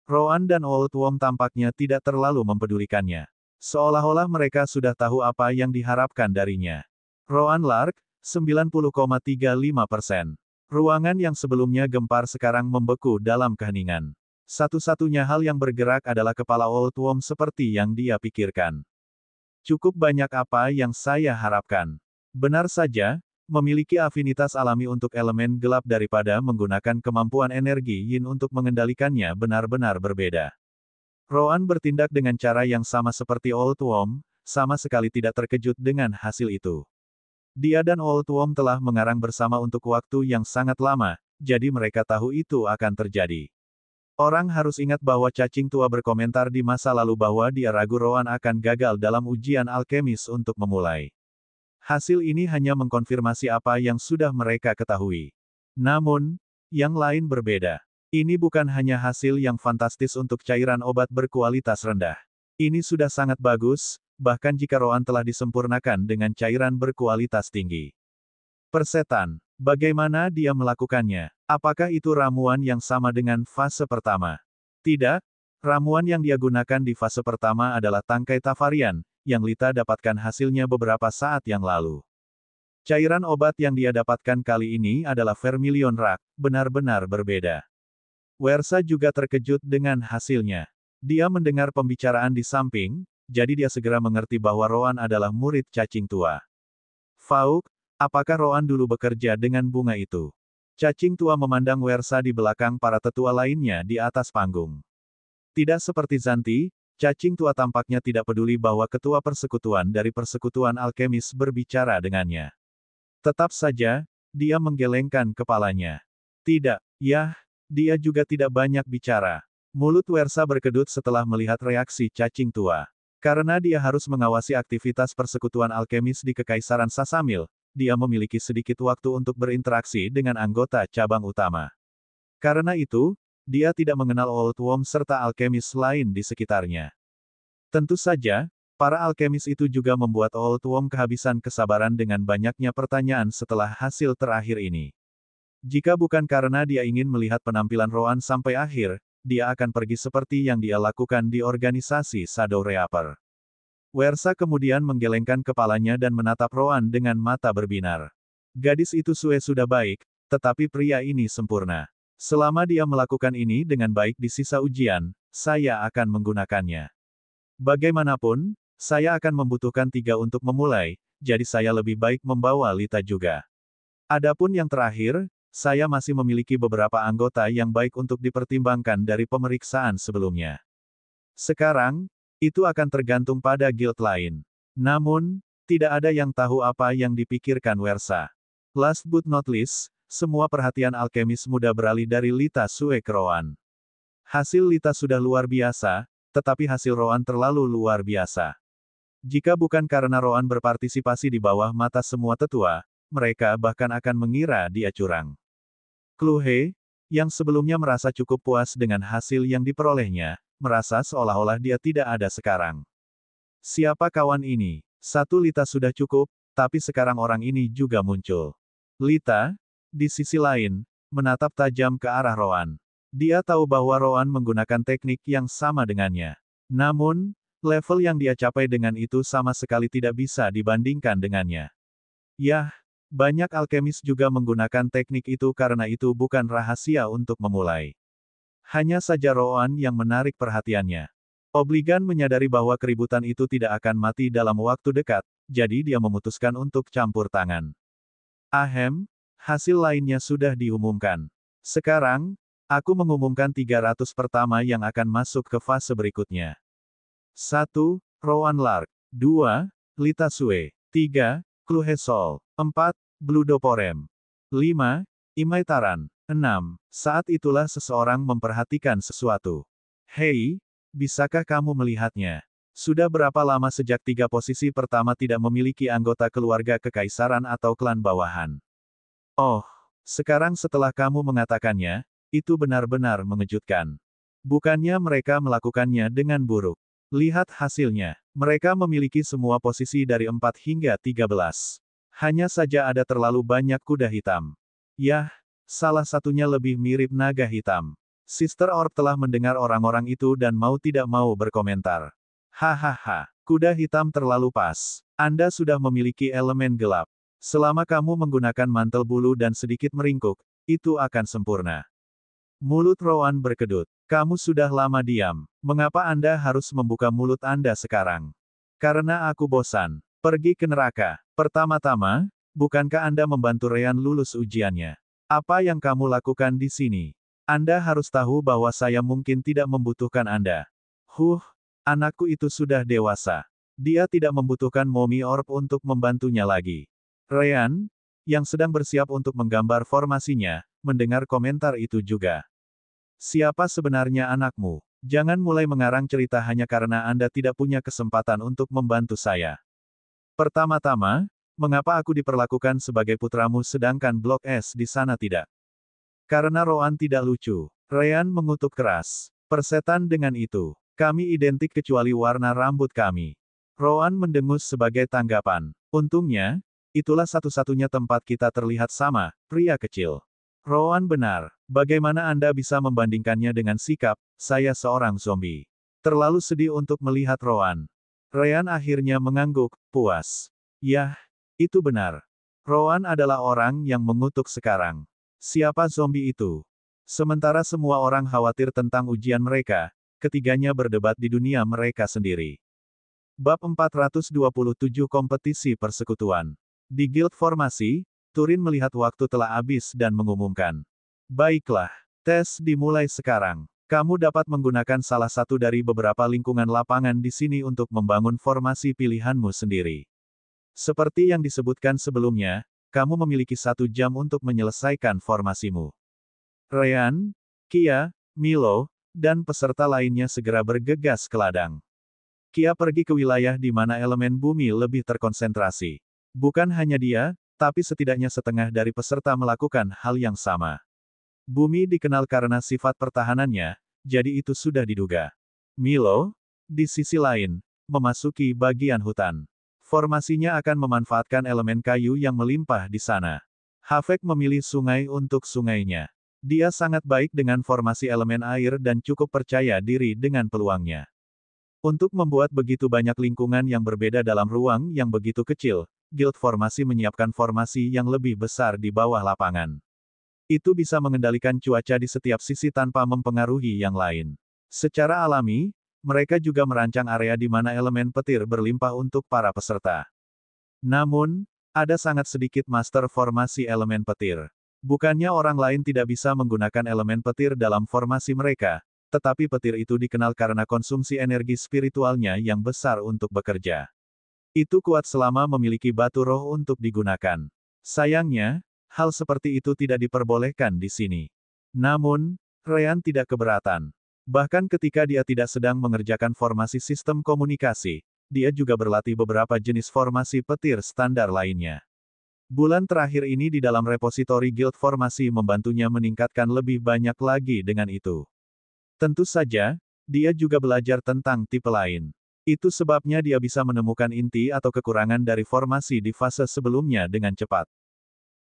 Roan dan Old Worm tampaknya tidak terlalu mempedulikannya. Seolah-olah mereka sudah tahu apa yang diharapkan darinya. Roan Lark, 90,35%. Ruangan yang sebelumnya gempar sekarang membeku dalam keheningan. Satu-satunya hal yang bergerak adalah kepala Old Worm seperti yang dia pikirkan. Cukup banyak apa yang saya harapkan. Benar saja, memiliki afinitas alami untuk elemen gelap daripada menggunakan kemampuan energi yin untuk mengendalikannya benar-benar berbeda. Roan bertindak dengan cara yang sama seperti Old Worm, sama sekali tidak terkejut dengan hasil itu. Dia dan Old Worm telah mengarang bersama untuk waktu yang sangat lama, jadi mereka tahu itu akan terjadi. Orang harus ingat bahwa cacing tua berkomentar di masa lalu bahwa dia ragu Roan akan gagal dalam ujian alkemis untuk memulai. Hasil ini hanya mengkonfirmasi apa yang sudah mereka ketahui. Namun, yang lain berbeda. Ini bukan hanya hasil yang fantastis untuk cairan obat berkualitas rendah. Ini sudah sangat bagus, bahkan jika Roan telah disempurnakan dengan cairan berkualitas tinggi. Persetan. Bagaimana dia melakukannya? Apakah itu ramuan yang sama dengan fase pertama? Tidak. Ramuan yang dia gunakan di fase pertama adalah tangkai Tavarian, yang Lita dapatkan hasilnya beberapa saat yang lalu. Cairan obat yang dia dapatkan kali ini adalah Vermilion Rock, benar-benar berbeda. Wersa juga terkejut dengan hasilnya. Dia mendengar pembicaraan di samping, jadi dia segera mengerti bahwa Roan adalah murid cacing tua. Fauk, apakah Roan dulu bekerja dengan bunga itu? Cacing tua memandang Wersa di belakang para tetua lainnya di atas panggung. Tidak seperti Zanti, cacing tua tampaknya tidak peduli bahwa ketua persekutuan dari persekutuan alkemis berbicara dengannya. Tetap saja, dia menggelengkan kepalanya. Tidak, yah, dia juga tidak banyak bicara. Mulut Wersa berkedut setelah melihat reaksi cacing tua. Karena dia harus mengawasi aktivitas persekutuan alkemis di Kekaisaran Sasamil, dia memiliki sedikit waktu untuk berinteraksi dengan anggota cabang utama. Karena itu, dia tidak mengenal Old Worm serta alkemis lain di sekitarnya. Tentu saja, para alkemis itu juga membuat Old Worm kehabisan kesabaran dengan banyaknya pertanyaan setelah hasil terakhir ini. Jika bukan karena dia ingin melihat penampilan Roan sampai akhir, dia akan pergi seperti yang dia lakukan di organisasi Shadow Reaper. Wersa kemudian menggelengkan kepalanya dan menatap Roan dengan mata berbinar. Gadis itu sudah baik, tetapi pria ini sempurna. Selama dia melakukan ini dengan baik di sisa ujian, saya akan menggunakannya. Bagaimanapun, saya akan membutuhkan 3 untuk memulai, jadi saya lebih baik membawa Lita juga. Adapun yang terakhir, saya masih memiliki beberapa anggota yang baik untuk dipertimbangkan dari pemeriksaan sebelumnya. Sekarang, itu akan tergantung pada guild lain. Namun, tidak ada yang tahu apa yang dipikirkan Wersa. Last but not least, semua perhatian alkemis muda beralih dari Lita Sue ke Roan. Hasil Lita sudah luar biasa, tetapi hasil Roan terlalu luar biasa. Jika bukan karena Roan berpartisipasi di bawah mata semua tetua, mereka bahkan akan mengira dia curang. Kluhe, yang sebelumnya merasa cukup puas dengan hasil yang diperolehnya, merasa seolah-olah dia tidak ada sekarang. Siapa kawan ini? 1 Lita sudah cukup, tapi sekarang orang ini juga muncul. Lita, di sisi lain, menatap tajam ke arah Roan. Dia tahu bahwa Roan menggunakan teknik yang sama dengannya. Namun, level yang dia capai dengan itu sama sekali tidak bisa dibandingkan dengannya. Yah, banyak alkemis juga menggunakan teknik itu karena itu bukan rahasia untuk memulai. Hanya saja Roan yang menarik perhatiannya. Obligan menyadari bahwa keributan itu tidak akan mati dalam waktu dekat, jadi dia memutuskan untuk campur tangan. Ahem, hasil lainnya sudah diumumkan. Sekarang, aku mengumumkan 300 pertama yang akan masuk ke fase berikutnya. 1. Rowan Lark. 2. Lita Sue. 3. Kluhe Sol. 4. Blue Doporem. 5. Imai Taran. 6. Saat itulah seseorang memperhatikan sesuatu. Hei, bisakah kamu melihatnya? Sudah berapa lama sejak 3 posisi pertama tidak memiliki anggota keluarga kekaisaran atau klan bawahan? Oh, sekarang setelah kamu mengatakannya, itu benar-benar mengejutkan. Bukannya mereka melakukannya dengan buruk. Lihat hasilnya. Mereka memiliki semua posisi dari 4 hingga 13. Hanya saja ada terlalu banyak kuda hitam. Yah, salah satunya lebih mirip naga hitam. Sister Orb telah mendengar orang-orang itu dan mau tidak mau berkomentar. Hahaha, kuda hitam terlalu pas. Anda sudah memiliki elemen gelap. Selama kamu menggunakan mantel bulu dan sedikit meringkuk, itu akan sempurna. Mulut Rowan berkedut. Kamu sudah lama diam. Mengapa Anda harus membuka mulut Anda sekarang? Karena aku bosan. Pergi ke neraka. Pertama-tama, bukankah Anda membantu Ryan lulus ujiannya? Apa yang kamu lakukan di sini? Anda harus tahu bahwa saya mungkin tidak membutuhkan Anda. Anakku itu sudah dewasa. Dia tidak membutuhkan Mommy Orb untuk membantunya lagi. Ryan, yang sedang bersiap untuk menggambar formasinya, mendengar komentar itu juga. Siapa sebenarnya anakmu? Jangan mulai mengarang cerita hanya karena Anda tidak punya kesempatan untuk membantu saya. Pertama-tama, mengapa aku diperlakukan sebagai putramu sedangkan Blok S di sana tidak? Karena Roan tidak lucu. Ryan mengutuk keras. Persetan dengan itu. Kami identik kecuali warna rambut kami. Roan mendengus sebagai tanggapan. Untungnya, itulah satu-satunya tempat kita terlihat sama, pria kecil. Roan benar. Bagaimana Anda bisa membandingkannya dengan sikap, saya seorang zombie. Terlalu sedih untuk melihat Roan. Ryan akhirnya mengangguk, puas. Yah, itu benar. Roan adalah orang yang mengutuk sekarang. Siapa zombie itu? Sementara semua orang khawatir tentang ujian mereka, ketiganya berdebat di dunia mereka sendiri. Bab 427 Kompetisi Persekutuan. Di Guild Formasi, Turin melihat waktu telah habis dan mengumumkan. Baiklah, tes dimulai sekarang. Kamu dapat menggunakan salah satu dari beberapa lingkungan lapangan di sini untuk membangun formasi pilihanmu sendiri. Seperti yang disebutkan sebelumnya, kamu memiliki 1 jam untuk menyelesaikan formasimu. Ryan, Kia, Milo, dan peserta lainnya segera bergegas ke ladang. Kia pergi ke wilayah di mana elemen bumi lebih terkonsentrasi. Bukan hanya dia, tapi setidaknya setengah dari peserta melakukan hal yang sama. Bumi dikenal karena sifat pertahanannya, jadi itu sudah diduga. Milo, di sisi lain, memasuki bagian hutan. Formasinya akan memanfaatkan elemen kayu yang melimpah di sana. Havek memilih sungai untuk sungainya. Dia sangat baik dengan formasi elemen air dan cukup percaya diri dengan peluangnya. Untuk membuat begitu banyak lingkungan yang berbeda dalam ruang yang begitu kecil, Guild Formasi menyiapkan formasi yang lebih besar di bawah lapangan. Itu bisa mengendalikan cuaca di setiap sisi tanpa mempengaruhi yang lain. Secara alami, mereka juga merancang area di mana elemen petir berlimpah untuk para peserta. Namun, ada sangat sedikit master formasi elemen petir. Bukannya orang lain tidak bisa menggunakan elemen petir dalam formasi mereka, tetapi petir itu dikenal karena konsumsi energi spiritualnya yang besar untuk bekerja. Itu kuat selama memiliki batu roh untuk digunakan. Sayangnya, hal seperti itu tidak diperbolehkan di sini. Namun, Ryan tidak keberatan. Bahkan ketika dia tidak sedang mengerjakan formasi sistem komunikasi, dia juga berlatih beberapa jenis formasi petir standar lainnya. Bulan terakhir ini di dalam repositori Guild Formasi membantunya meningkatkan lebih banyak lagi dengan itu. Tentu saja, dia juga belajar tentang tipe lain. Itu sebabnya dia bisa menemukan inti atau kekurangan dari formasi di fase sebelumnya dengan cepat.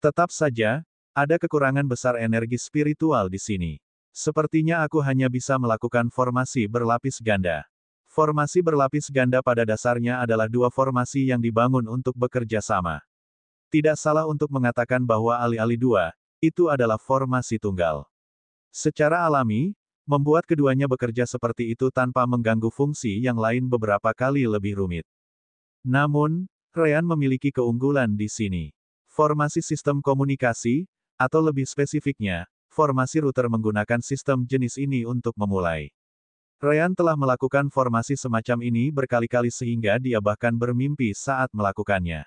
Tetap saja, ada kekurangan besar energi spiritual di sini. Sepertinya aku hanya bisa melakukan formasi berlapis ganda. Formasi berlapis ganda pada dasarnya adalah dua formasi yang dibangun untuk bekerja sama. Tidak salah untuk mengatakan bahwa alih-alih dua, itu adalah formasi tunggal. Secara alami, membuat keduanya bekerja seperti itu tanpa mengganggu fungsi yang lain beberapa kali lebih rumit. Namun, Ryan memiliki keunggulan di sini. Formasi sistem komunikasi, atau lebih spesifiknya, formasi router menggunakan sistem jenis ini untuk memulai. Ryan telah melakukan formasi semacam ini berkali-kali sehingga dia bahkan bermimpi saat melakukannya.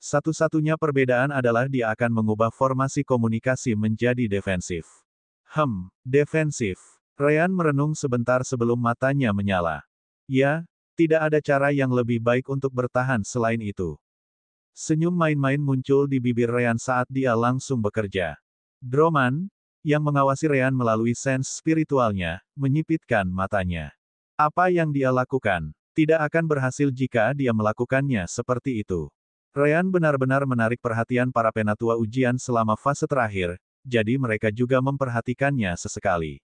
Satu-satunya perbedaan adalah dia akan mengubah formasi komunikasi menjadi defensif. Defensif. Ryan merenung sebentar sebelum matanya menyala. Ya, tidak ada cara yang lebih baik untuk bertahan selain itu. Senyum main-main muncul di bibir Ryan saat dia langsung bekerja. Droman, yang mengawasi Ryan melalui sense spiritualnya, menyipitkan matanya. Apa yang dia lakukan, tidak akan berhasil jika dia melakukannya seperti itu. Ryan benar-benar menarik perhatian para penatua ujian selama fase terakhir, jadi mereka juga memperhatikannya sesekali.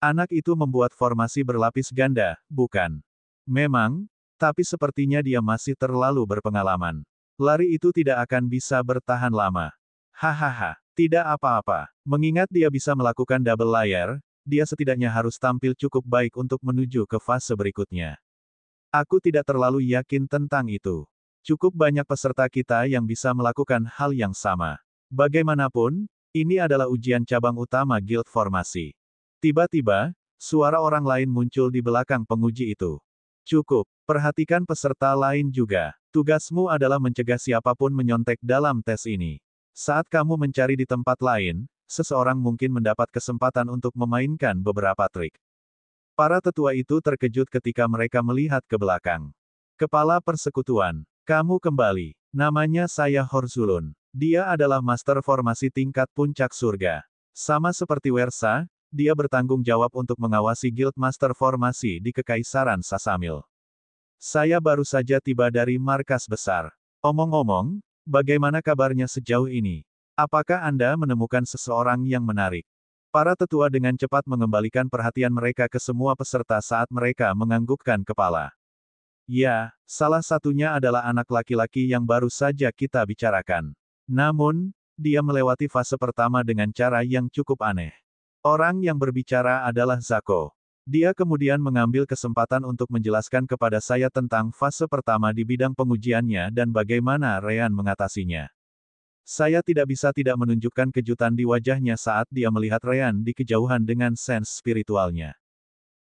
Anak itu membuat formasi berlapis ganda, bukan? Memang, tapi sepertinya dia masih terlalu berpengalaman. Lari itu tidak akan bisa bertahan lama. Hahaha. Tidak apa-apa. Mengingat dia bisa melakukan double layer, dia setidaknya harus tampil cukup baik untuk menuju ke fase berikutnya. Aku tidak terlalu yakin tentang itu. Cukup banyak peserta kita yang bisa melakukan hal yang sama. Bagaimanapun, ini adalah ujian cabang utama guild formasi. Tiba-tiba, suara orang lain muncul di belakang penguji itu. Cukup, perhatikan peserta lain juga. Tugasmu adalah mencegah siapapun menyontek dalam tes ini. Saat kamu mencari di tempat lain, seseorang mungkin mendapat kesempatan untuk memainkan beberapa trik. Para tetua itu terkejut ketika mereka melihat ke belakang. Kepala persekutuan, kamu kembali. Namanya saya Horzulun. Dia adalah master formasi tingkat puncak surga. Sama seperti Wersa, dia bertanggung jawab untuk mengawasi guild master formasi di Kekaisaran Sasamil. Saya baru saja tiba dari markas besar. Omong-omong, bagaimana kabarnya sejauh ini? Apakah Anda menemukan seseorang yang menarik? Para tetua dengan cepat mengembalikan perhatian mereka ke semua peserta saat mereka menganggukkan kepala. Ya, salah satunya adalah anak laki-laki yang baru saja kita bicarakan. Namun, dia melewati fase pertama dengan cara yang cukup aneh. Orang yang berbicara adalah Zako. Dia kemudian mengambil kesempatan untuk menjelaskan kepada saya tentang fase pertama di bidang pengujiannya dan bagaimana Ryan mengatasinya. Saya tidak bisa tidak menunjukkan kejutan di wajahnya saat dia melihat Ryan di kejauhan dengan sense spiritualnya.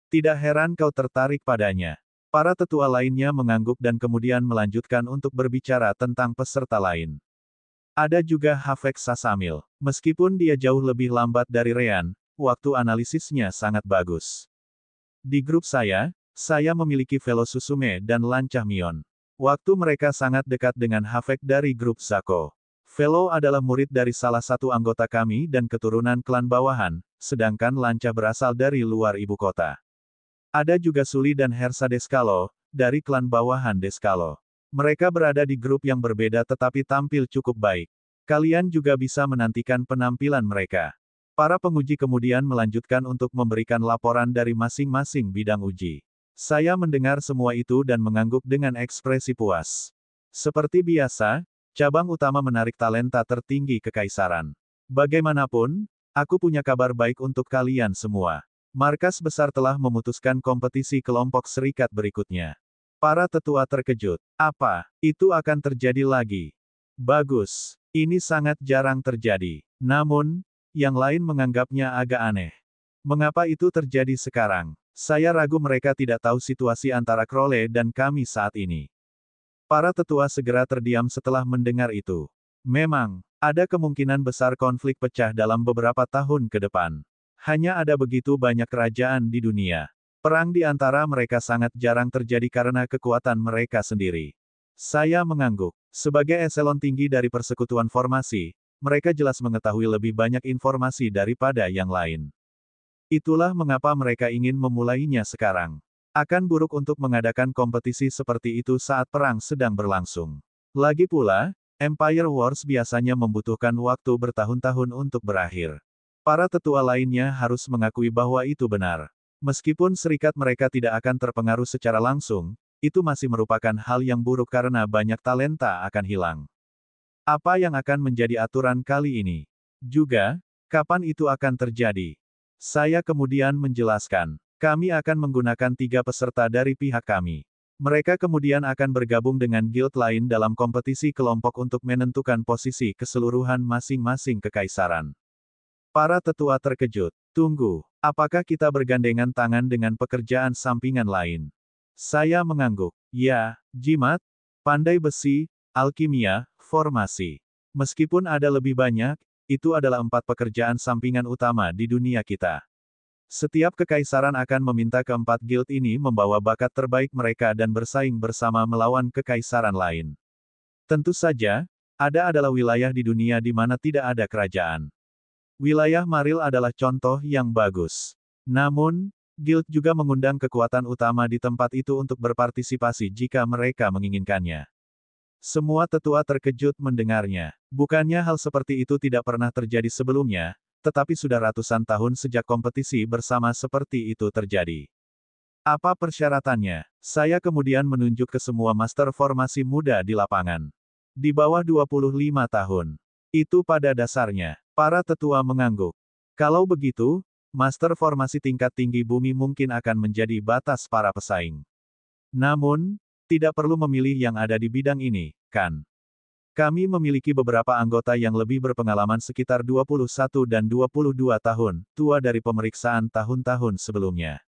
Tidak heran kau tertarik padanya. Para tetua lainnya mengangguk dan kemudian melanjutkan untuk berbicara tentang peserta lain. Ada juga Hafek Sasamil. Meskipun dia jauh lebih lambat dari Ryan, waktu analisisnya sangat bagus. Di grup saya memiliki Velo Susume dan Lancah Mion. Waktu mereka sangat dekat dengan Hafek dari grup Zako. Velo adalah murid dari salah satu anggota kami dan keturunan klan bawahan, sedangkan Lancah berasal dari luar ibu kota. Ada juga Suli dan Hersa Deskalo, dari klan bawahan Deskalo. Mereka berada di grup yang berbeda tetapi tampil cukup baik. Kalian juga bisa menantikan penampilan mereka. Para penguji kemudian melanjutkan untuk memberikan laporan dari masing-masing bidang uji. Saya mendengar semua itu dan mengangguk dengan ekspresi puas. Seperti biasa, cabang utama menarik talenta tertinggi kekaisaran. Bagaimanapun, aku punya kabar baik untuk kalian semua. Markas besar telah memutuskan kompetisi kelompok serikat berikutnya. Para tetua terkejut. Apa itu akan terjadi lagi? Bagus. Ini sangat jarang terjadi. Namun, yang lain menganggapnya agak aneh. Mengapa itu terjadi sekarang? Saya ragu mereka tidak tahu situasi antara Crowley dan kami saat ini. Para tetua segera terdiam setelah mendengar itu. Memang, ada kemungkinan besar konflik pecah dalam beberapa tahun ke depan. Hanya ada begitu banyak kerajaan di dunia. Perang di antara mereka sangat jarang terjadi karena kekuatan mereka sendiri. Saya mengangguk. Sebagai eselon tinggi dari persekutuan formasi, mereka jelas mengetahui lebih banyak informasi daripada yang lain. Itulah mengapa mereka ingin memulainya sekarang. Akan buruk untuk mengadakan kompetisi seperti itu saat perang sedang berlangsung. Lagi pula, Empire Wars biasanya membutuhkan waktu bertahun-tahun untuk berakhir. Para tetua lainnya harus mengakui bahwa itu benar. Meskipun serikat mereka tidak akan terpengaruh secara langsung, itu masih merupakan hal yang buruk karena banyak talenta akan hilang. Apa yang akan menjadi aturan kali ini? Juga, kapan itu akan terjadi? Saya kemudian menjelaskan, kami akan menggunakan 3 peserta dari pihak kami. Mereka kemudian akan bergabung dengan guild lain dalam kompetisi kelompok untuk menentukan posisi keseluruhan masing-masing kekaisaran. Para tetua terkejut. Tunggu, apakah kita bergandengan tangan dengan pekerjaan sampingan lain? Saya mengangguk. Ya, jimat, pandai besi, alkimia, formasi. Meskipun ada lebih banyak, itu adalah 4 pekerjaan sampingan utama di dunia kita. Setiap kekaisaran akan meminta keempat guild ini membawa bakat terbaik mereka dan bersaing bersama melawan kekaisaran lain. Tentu saja, ada adalah wilayah di dunia di mana tidak ada kerajaan. Wilayah Maril adalah contoh yang bagus. Namun, guild juga mengundang kekuatan utama di tempat itu untuk berpartisipasi jika mereka menginginkannya. Semua tetua terkejut mendengarnya. Bukannya hal seperti itu tidak pernah terjadi sebelumnya, tetapi sudah ratusan tahun sejak kompetisi bersama seperti itu terjadi. Apa persyaratannya? Saya kemudian menunjuk ke semua master formasi muda di lapangan. Di bawah 25 tahun. Itu pada dasarnya. Para tetua mengangguk. Kalau begitu, master formasi tingkat tinggi bumi mungkin akan menjadi batas para pesaing. Namun, tidak perlu memilih yang ada di bidang ini, kan? Kami memiliki beberapa anggota yang lebih berpengalaman sekitar 21 dan 22 tahun, tua dari pemeriksaan tahun-tahun sebelumnya.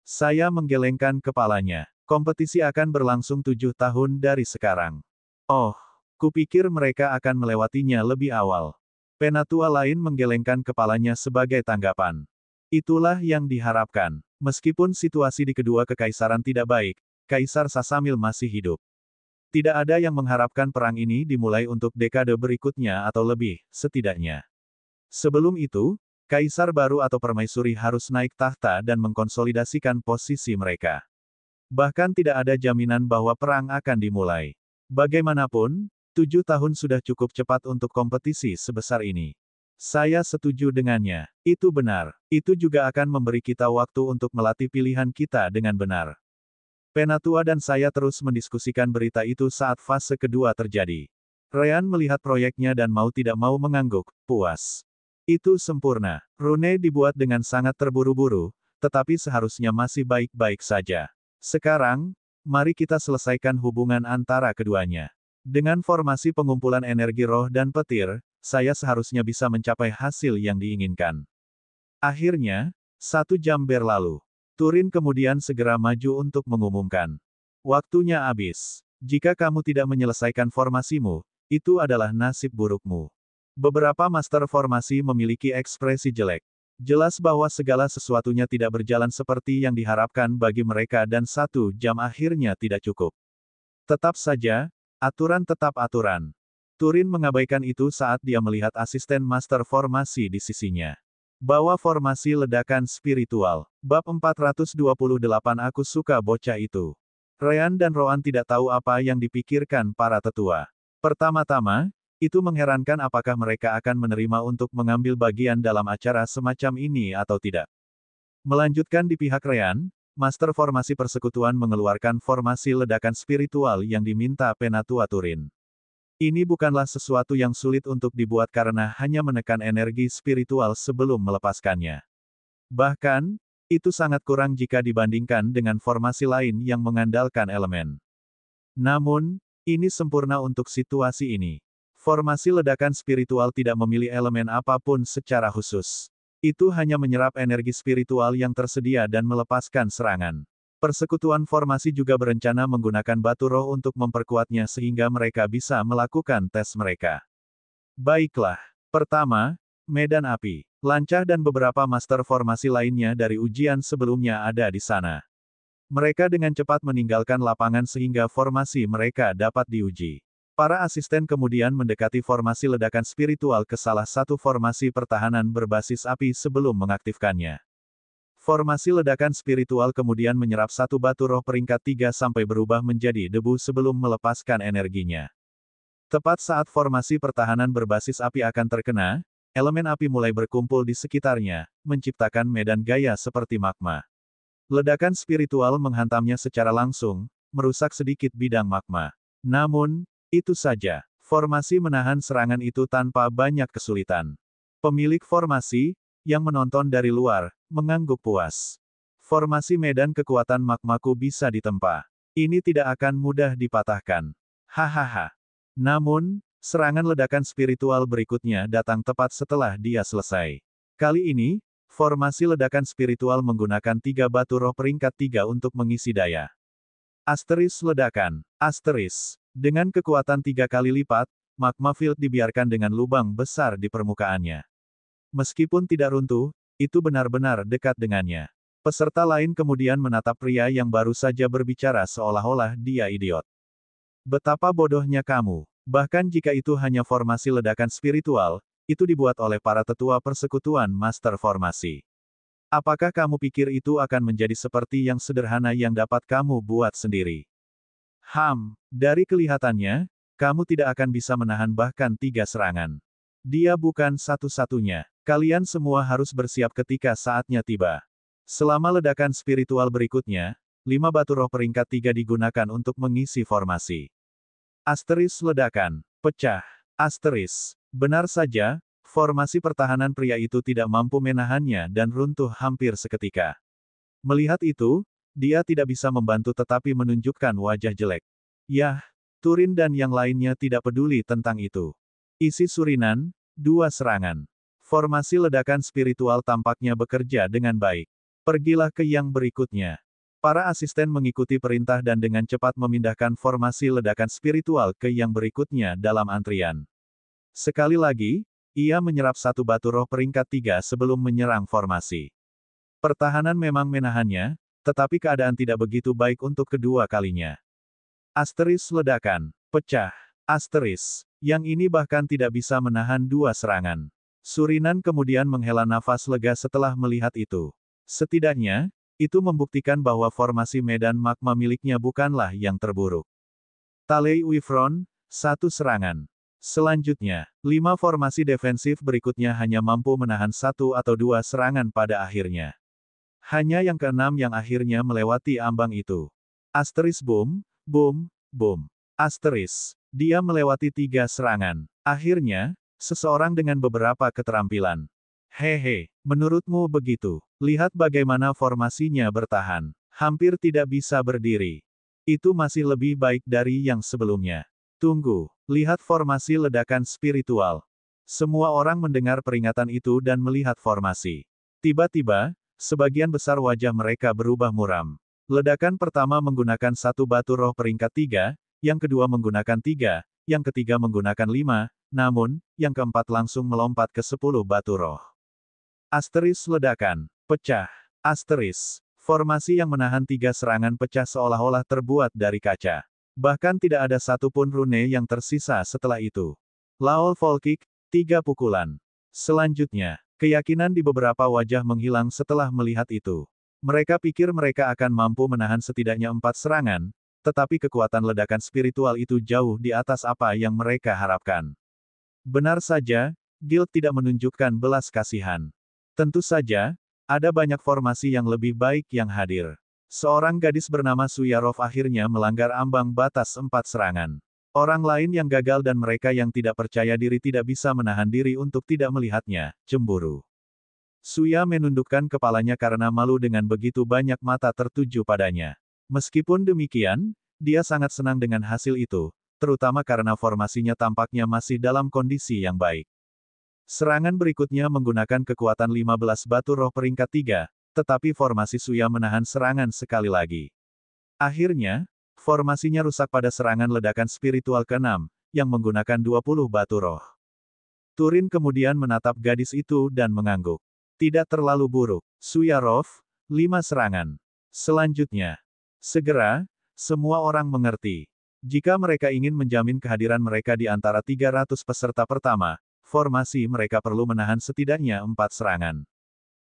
Saya menggelengkan kepalanya. Kompetisi akan berlangsung 7 tahun dari sekarang. Oh, kupikir mereka akan melewatinya lebih awal. Penatua lain menggelengkan kepalanya sebagai tanggapan. Itulah yang diharapkan. Meskipun situasi di kedua kekaisaran tidak baik, Kaisar Sasamil masih hidup. Tidak ada yang mengharapkan perang ini dimulai untuk dekade berikutnya atau lebih, setidaknya. Sebelum itu, kaisar baru atau permaisuri harus naik tahta dan mengkonsolidasikan posisi mereka. Bahkan tidak ada jaminan bahwa perang akan dimulai. Bagaimanapun, 7 tahun sudah cukup cepat untuk kompetisi sebesar ini. Saya setuju dengannya. Itu benar. Itu juga akan memberi kita waktu untuk melatih pilihan kita dengan benar. Penatua dan saya terus mendiskusikan berita itu saat fase kedua terjadi. Ryan melihat proyeknya dan mau tidak mau mengangguk, puas. Itu sempurna. Rune dibuat dengan sangat terburu-buru, tetapi seharusnya masih baik-baik saja. Sekarang, mari kita selesaikan hubungan antara keduanya. Dengan formasi pengumpulan energi roh dan petir, saya seharusnya bisa mencapai hasil yang diinginkan. Akhirnya, 1 jam berlalu. Turin kemudian segera maju untuk mengumumkan. Waktunya habis. Jika kamu tidak menyelesaikan formasimu, itu adalah nasib burukmu. Beberapa master formasi memiliki ekspresi jelek. Jelas bahwa segala sesuatunya tidak berjalan seperti yang diharapkan bagi mereka dan 1 jam akhirnya tidak cukup. Tetap saja, aturan tetap aturan. Turin mengabaikan itu saat dia melihat asisten master formasi di sisinya. Bawa formasi ledakan spiritual. Bab 428 Aku suka bocah itu. Ryan dan Roan tidak tahu apa yang dipikirkan para tetua. Pertama-tama, itu mengherankan apakah mereka akan menerima untuk mengambil bagian dalam acara semacam ini atau tidak. Melanjutkan di pihak Ryan, Master Formasi Persekutuan mengeluarkan formasi ledakan spiritual yang diminta Penatua Turin. Ini bukanlah sesuatu yang sulit untuk dibuat karena hanya menekan energi spiritual sebelum melepaskannya. Bahkan, itu sangat kurang jika dibandingkan dengan formasi lain yang mengandalkan elemen. Namun, ini sempurna untuk situasi ini. Formasi ledakan spiritual tidak memilih elemen apapun secara khusus. Itu hanya menyerap energi spiritual yang tersedia dan melepaskan serangan. Persekutuan formasi juga berencana menggunakan batu roh untuk memperkuatnya sehingga mereka bisa melakukan tes mereka. Baiklah. Pertama, medan api. Lancah dan beberapa master formasi lainnya dari ujian sebelumnya ada di sana. Mereka dengan cepat meninggalkan lapangan sehingga formasi mereka dapat diuji. Para asisten kemudian mendekati formasi ledakan spiritual ke salah satu formasi pertahanan berbasis api sebelum mengaktifkannya. Formasi ledakan spiritual kemudian menyerap 1 batu roh peringkat 3 sampai berubah menjadi debu sebelum melepaskan energinya. Tepat saat formasi pertahanan berbasis api akan terkena, elemen api mulai berkumpul di sekitarnya, menciptakan medan gaya seperti magma. Ledakan spiritual menghantamnya secara langsung, merusak sedikit bidang magma. Namun, itu saja. Formasi menahan serangan itu tanpa banyak kesulitan. Pemilik formasi, yang menonton dari luar, mengangguk puas. Formasi medan kekuatan magmaku bisa ditempa. Ini tidak akan mudah dipatahkan. Hahaha. Namun, serangan ledakan spiritual berikutnya datang tepat setelah dia selesai. Kali ini, formasi ledakan spiritual menggunakan 3 batu roh peringkat 3 untuk mengisi daya. Asteris ledakan. Asteris. Dengan kekuatan 3 kali lipat, magma field dibiarkan dengan lubang besar di permukaannya. Meskipun tidak runtuh, itu benar-benar dekat dengannya. Peserta lain kemudian menatap pria yang baru saja berbicara seolah-olah dia idiot. Betapa bodohnya kamu. Bahkan jika itu hanya formasi ledakan spiritual, itu dibuat oleh para tetua persekutuan Master Formasi. Apakah kamu pikir itu akan menjadi seperti yang sederhana yang dapat kamu buat sendiri? Dari kelihatannya, kamu tidak akan bisa menahan bahkan 3 serangan. Dia bukan satu-satunya. Kalian semua harus bersiap ketika saatnya tiba. Selama ledakan spiritual berikutnya, 5 batu roh peringkat 3 digunakan untuk mengisi formasi. Asteris ledakan. Pecah. Asteris. Benar saja, formasi pertahanan pria itu tidak mampu menahannya dan runtuh hampir seketika. Melihat itu, dia tidak bisa membantu tetapi menunjukkan wajah jelek. Yah, Turin dan yang lainnya tidak peduli tentang itu. Isi surinan, 2 serangan. Formasi ledakan spiritual tampaknya bekerja dengan baik. Pergilah ke yang berikutnya. Para asisten mengikuti perintah dan dengan cepat memindahkan formasi ledakan spiritual ke yang berikutnya dalam antrian. Sekali lagi, ia menyerap 1 batu roh peringkat 3 sebelum menyerang formasi. Pertahanan memang menahannya, tetapi keadaan tidak begitu baik untuk kedua kalinya. Asteris ledakan. Pecah. Asteris. Yang ini bahkan tidak bisa menahan 2 serangan. Surinan kemudian menghela nafas lega setelah melihat itu. Setidaknya, itu membuktikan bahwa formasi medan magma miliknya bukanlah yang terburuk. Talei Wifron, 1 serangan. Selanjutnya, 5 formasi defensif berikutnya hanya mampu menahan 1 atau 2 serangan pada akhirnya. Hanya yang keenam yang akhirnya melewati ambang itu. Asteris boom, boom, boom. Asteris. Dia melewati 3 serangan. Akhirnya, seseorang dengan beberapa keterampilan. Hehe, menurutmu begitu? Lihat bagaimana formasinya bertahan. Hampir tidak bisa berdiri. Itu masih lebih baik dari yang sebelumnya. Tunggu, lihat formasi ledakan spiritual. Semua orang mendengar peringatan itu dan melihat formasi. Tiba-tiba, sebagian besar wajah mereka berubah muram. Ledakan pertama menggunakan 1 batu roh peringkat 3, yang kedua menggunakan 3, yang ketiga menggunakan 5, namun, yang keempat langsung melompat ke 10 batu roh. Asteris ledakan. Pecah. Asteris. Formasi yang menahan 3 serangan pecah seolah-olah terbuat dari kaca. Bahkan tidak ada satupun rune yang tersisa setelah itu. Laol Volkik, 3 pukulan. Selanjutnya, keyakinan di beberapa wajah menghilang setelah melihat itu. Mereka pikir mereka akan mampu menahan setidaknya 4 serangan, tetapi kekuatan ledakan spiritual itu jauh di atas apa yang mereka harapkan. Benar saja, Guild tidak menunjukkan belas kasihan. Tentu saja, ada banyak formasi yang lebih baik yang hadir. Seorang gadis bernama Suyarov akhirnya melanggar ambang batas 4 serangan. Orang lain yang gagal dan mereka yang tidak percaya diri tidak bisa menahan diri untuk tidak melihatnya, cemburu. Suya menundukkan kepalanya karena malu dengan begitu banyak mata tertuju padanya. Meskipun demikian, dia sangat senang dengan hasil itu, terutama karena formasinya tampaknya masih dalam kondisi yang baik. Serangan berikutnya menggunakan kekuatan 15 batu roh peringkat 3, tetapi formasi Suya menahan serangan sekali lagi. Akhirnya, formasinya rusak pada serangan ledakan spiritual ke-6, yang menggunakan 20 batu roh. Turin kemudian menatap gadis itu dan mengangguk. Tidak terlalu buruk. Suyarov, 5 serangan. Selanjutnya. Segera, semua orang mengerti. Jika mereka ingin menjamin kehadiran mereka di antara 300 peserta pertama, formasi mereka perlu menahan setidaknya 4 serangan.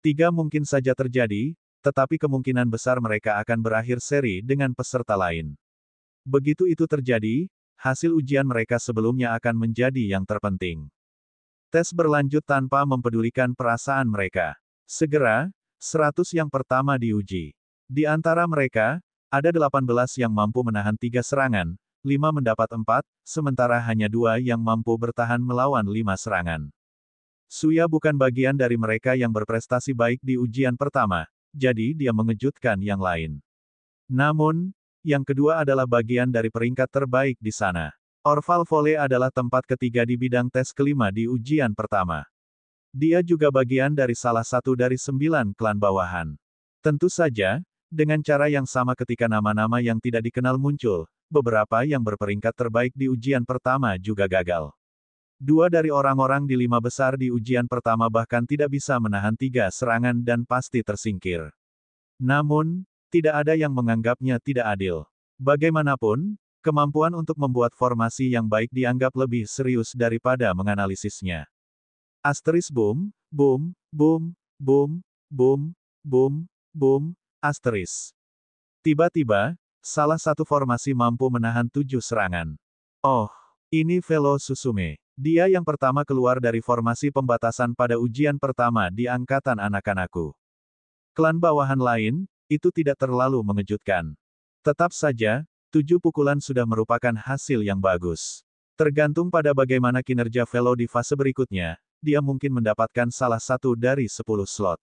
3 mungkin saja terjadi, tetapi kemungkinan besar mereka akan berakhir seri dengan peserta lain. Begitu itu terjadi, hasil ujian mereka sebelumnya akan menjadi yang terpenting. Tes berlanjut tanpa mempedulikan perasaan mereka. Segera, 100 yang pertama diuji. Di antara mereka, ada 18 yang mampu menahan 3 serangan, 5 mendapat 4, sementara hanya 2 yang mampu bertahan melawan 5 serangan. Suya bukan bagian dari mereka yang berprestasi baik di ujian pertama, jadi dia mengejutkan yang lain. Namun, yang kedua adalah bagian dari peringkat terbaik di sana. Orval Vole adalah tempat ketiga di bidang tes kelima di ujian pertama. Dia juga bagian dari salah satu dari 9 klan bawahan. Tentu saja, dengan cara yang sama ketika nama-nama yang tidak dikenal muncul, beberapa yang berperingkat terbaik di ujian pertama juga gagal. 2 dari orang-orang di 5 besar di ujian pertama bahkan tidak bisa menahan 3 serangan dan pasti tersingkir. Namun, tidak ada yang menganggapnya tidak adil. Bagaimanapun, kemampuan untuk membuat formasi yang baik dianggap lebih serius daripada menganalisisnya. Asterisk boom, boom, boom, boom, boom, boom, boom, asterisk. Tiba-tiba, salah satu formasi mampu menahan 7 serangan. Oh, ini Velo Susume. Dia yang pertama keluar dari formasi pembatasan pada ujian pertama di angkatan anak-anakku. Klan bawahan lain, itu tidak terlalu mengejutkan. Tetap saja, 7 pukulan sudah merupakan hasil yang bagus. Tergantung pada bagaimana kinerja Velo di fase berikutnya, dia mungkin mendapatkan salah satu dari 10 slot.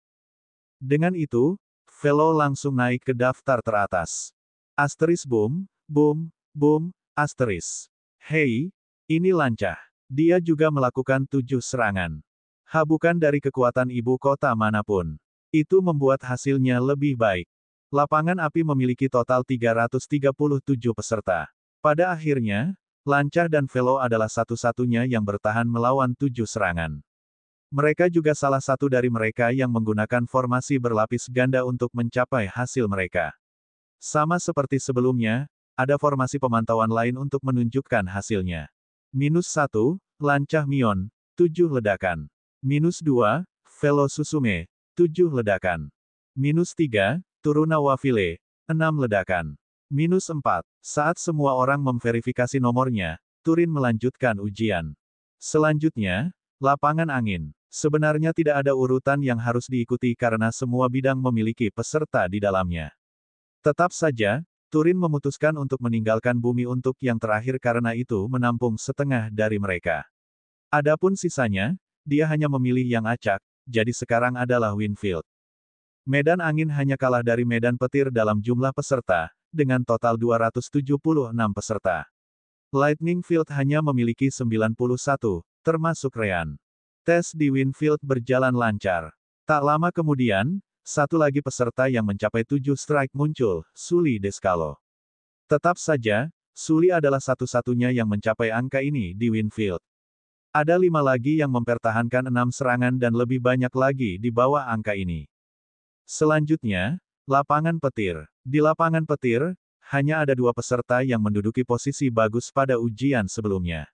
Dengan itu, Velo langsung naik ke daftar teratas. Asterisk boom, boom, boom, asterisk. Hei, ini Lancah. Dia juga melakukan 7 serangan. Bukan dari kekuatan ibu kota manapun. Itu membuat hasilnya lebih baik. Lapangan api memiliki total 337 peserta. Pada akhirnya, Lancah dan Velo adalah satu-satunya yang bertahan melawan 7 serangan. Mereka juga salah satu dari mereka yang menggunakan formasi berlapis ganda untuk mencapai hasil mereka. Sama seperti sebelumnya, ada formasi pemantauan lain untuk menunjukkan hasilnya. -1, Lancah Mion, 7 ledakan. -2, Velo Susume, 7 ledakan. -3, Turuna Wafile, 6 ledakan. -4, saat semua orang memverifikasi nomornya, Turin melanjutkan ujian. Selanjutnya, lapangan angin. Sebenarnya tidak ada urutan yang harus diikuti karena semua bidang memiliki peserta di dalamnya. Tetap saja, Turin memutuskan untuk meninggalkan bumi untuk yang terakhir karena itu menampung setengah dari mereka. Adapun sisanya, dia hanya memilih yang acak, jadi sekarang adalah Winfield. Medan angin hanya kalah dari medan petir dalam jumlah peserta, dengan total 276 peserta. Lightning Field hanya memiliki 91, termasuk Ryan. Tes di Winfield berjalan lancar. Tak lama kemudian, satu lagi peserta yang mencapai 7 strike muncul, Sully Descalo. Tetap saja, Sully adalah satu-satunya yang mencapai angka ini di Winfield. Ada 5 lagi yang mempertahankan 6 serangan dan lebih banyak lagi di bawah angka ini. Selanjutnya, lapangan petir. Di lapangan petir, hanya ada 2 peserta yang menduduki posisi bagus pada ujian sebelumnya.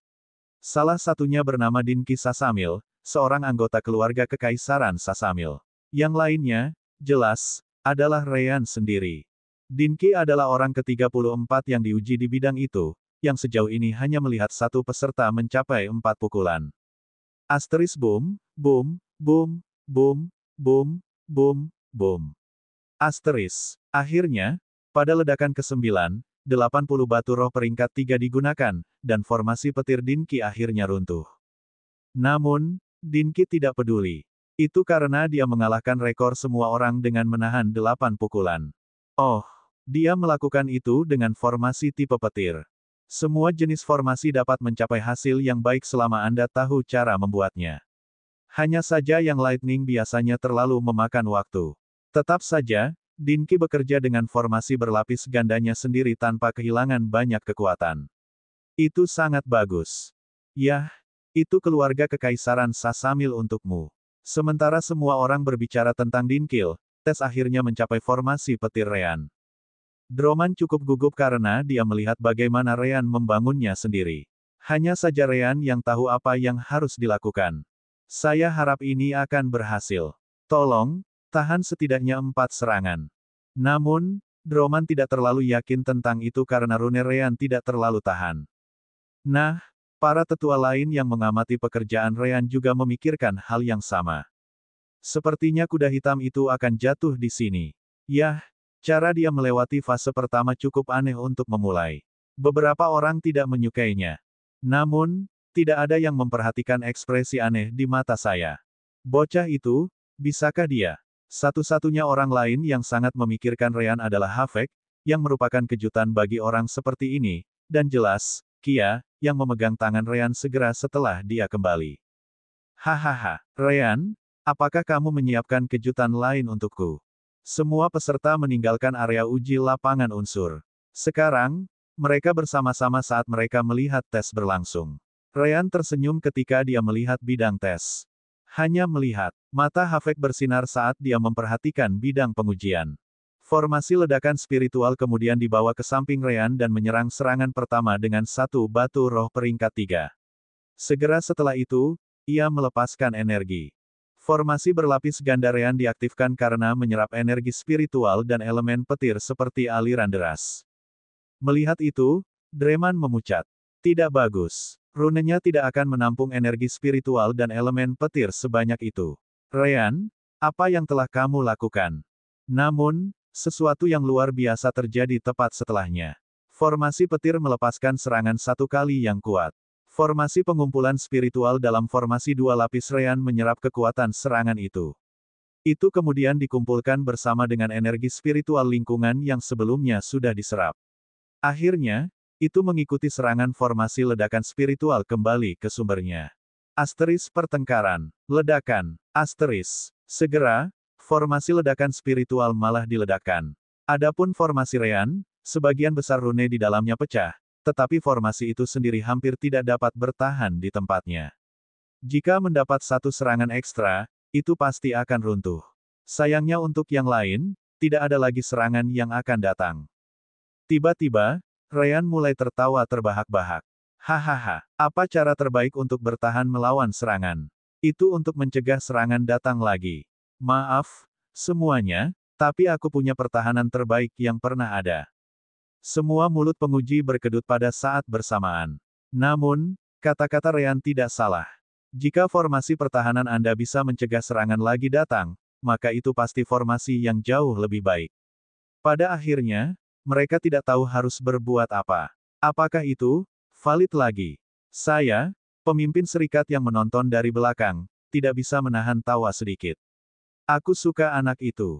Salah satunya bernama Dinky Sasamil, seorang anggota keluarga Kekaisaran Sasamil. Yang lainnya, jelas, adalah Ryan sendiri. Dinky adalah orang ke-34 yang diuji di bidang itu, yang sejauh ini hanya melihat satu peserta mencapai 4 pukulan. Asterisk boom, boom, boom, boom, boom, boom, boom. Asterisk. Akhirnya, pada ledakan ke-9, 80 batu roh peringkat 3 digunakan, dan formasi petir Dinky akhirnya runtuh. Namun, Dinky tidak peduli. Itu karena dia mengalahkan rekor semua orang dengan menahan 8 pukulan. Oh, dia melakukan itu dengan formasi tipe petir. Semua jenis formasi dapat mencapai hasil yang baik selama Anda tahu cara membuatnya. Hanya saja yang Lightning biasanya terlalu memakan waktu. Tetap saja, Dinky bekerja dengan formasi berlapis gandanya sendiri tanpa kehilangan banyak kekuatan. Itu sangat bagus. Yah, itu keluarga Kekaisaran Sasamil untukmu. Sementara semua orang berbicara tentang Dinkyl, tes akhirnya mencapai formasi petir Ryan. Droman cukup gugup karena dia melihat bagaimana Ryan membangunnya sendiri. Hanya saja Ryan yang tahu apa yang harus dilakukan. Saya harap ini akan berhasil. Tolong, tahan setidaknya 4 serangan. Namun, Droman tidak terlalu yakin tentang itu karena rune Ryan tidak terlalu tahan. Nah, para tetua lain yang mengamati pekerjaan Ryan juga memikirkan hal yang sama. Sepertinya kuda hitam itu akan jatuh di sini. Yah, Cara dia melewati fase pertama cukup aneh untuk memulai. Beberapa orang tidak menyukainya. Namun, tidak ada yang memperhatikan ekspresi aneh di mata saya. Bocah itu, bisakah dia? Satu-satunya orang lain yang sangat memikirkan Ryan adalah Havek, yang merupakan kejutan bagi orang seperti ini, dan jelas, Kia, yang memegang tangan Ryan segera setelah dia kembali. Hahaha, Ryan, apakah kamu menyiapkan kejutan lain untukku? Semua peserta meninggalkan area uji lapangan unsur. Sekarang, mereka bersama-sama saat mereka melihat tes berlangsung. Ryan tersenyum ketika dia melihat bidang tes. Hanya melihat, mata Havek bersinar saat dia memperhatikan bidang pengujian. Formasi ledakan spiritual kemudian dibawa ke samping Ryan dan menyerang serangan pertama dengan satu batu roh peringkat 3. Segera setelah itu, ia melepaskan energi. Formasi berlapis ganda Ryan diaktifkan karena menyerap energi spiritual dan elemen petir seperti aliran deras. Melihat itu, Dreman memucat. Tidak bagus. Runenya tidak akan menampung energi spiritual dan elemen petir sebanyak itu. Ryan, apa yang telah kamu lakukan? Namun, sesuatu yang luar biasa terjadi tepat setelahnya. Formasi petir melepaskan serangan satu kali yang kuat. Formasi pengumpulan spiritual dalam formasi dua lapis Ryan menyerap kekuatan serangan itu. Itu kemudian dikumpulkan bersama dengan energi spiritual lingkungan yang sebelumnya sudah diserap. Akhirnya, itu mengikuti serangan formasi ledakan spiritual kembali ke sumbernya. Asteris pertengkaran, ledakan, asteris. Segera, formasi ledakan spiritual malah diledakkan. Adapun formasi Ryan, sebagian besar rune di dalamnya pecah, tetapi formasi itu sendiri hampir tidak dapat bertahan di tempatnya. Jika mendapat satu serangan ekstra, itu pasti akan runtuh. Sayangnya untuk yang lain, tidak ada lagi serangan yang akan datang. Tiba-tiba, Ryan mulai tertawa terbahak-bahak. Hahaha, apa cara terbaik untuk bertahan melawan serangan? Itu untuk mencegah serangan datang lagi. Maaf, semuanya, tapi aku punya pertahanan terbaik yang pernah ada. Semua mulut penguji berkedut pada saat bersamaan. Namun, kata-kata Ryan tidak salah. Jika formasi pertahanan Anda bisa mencegah serangan lagi datang, maka itu pasti formasi yang jauh lebih baik. Pada akhirnya, mereka tidak tahu harus berbuat apa. Apakah itu valid lagi? Saya, pemimpin serikat yang menonton dari belakang, tidak bisa menahan tawa sedikit. Aku suka anak itu.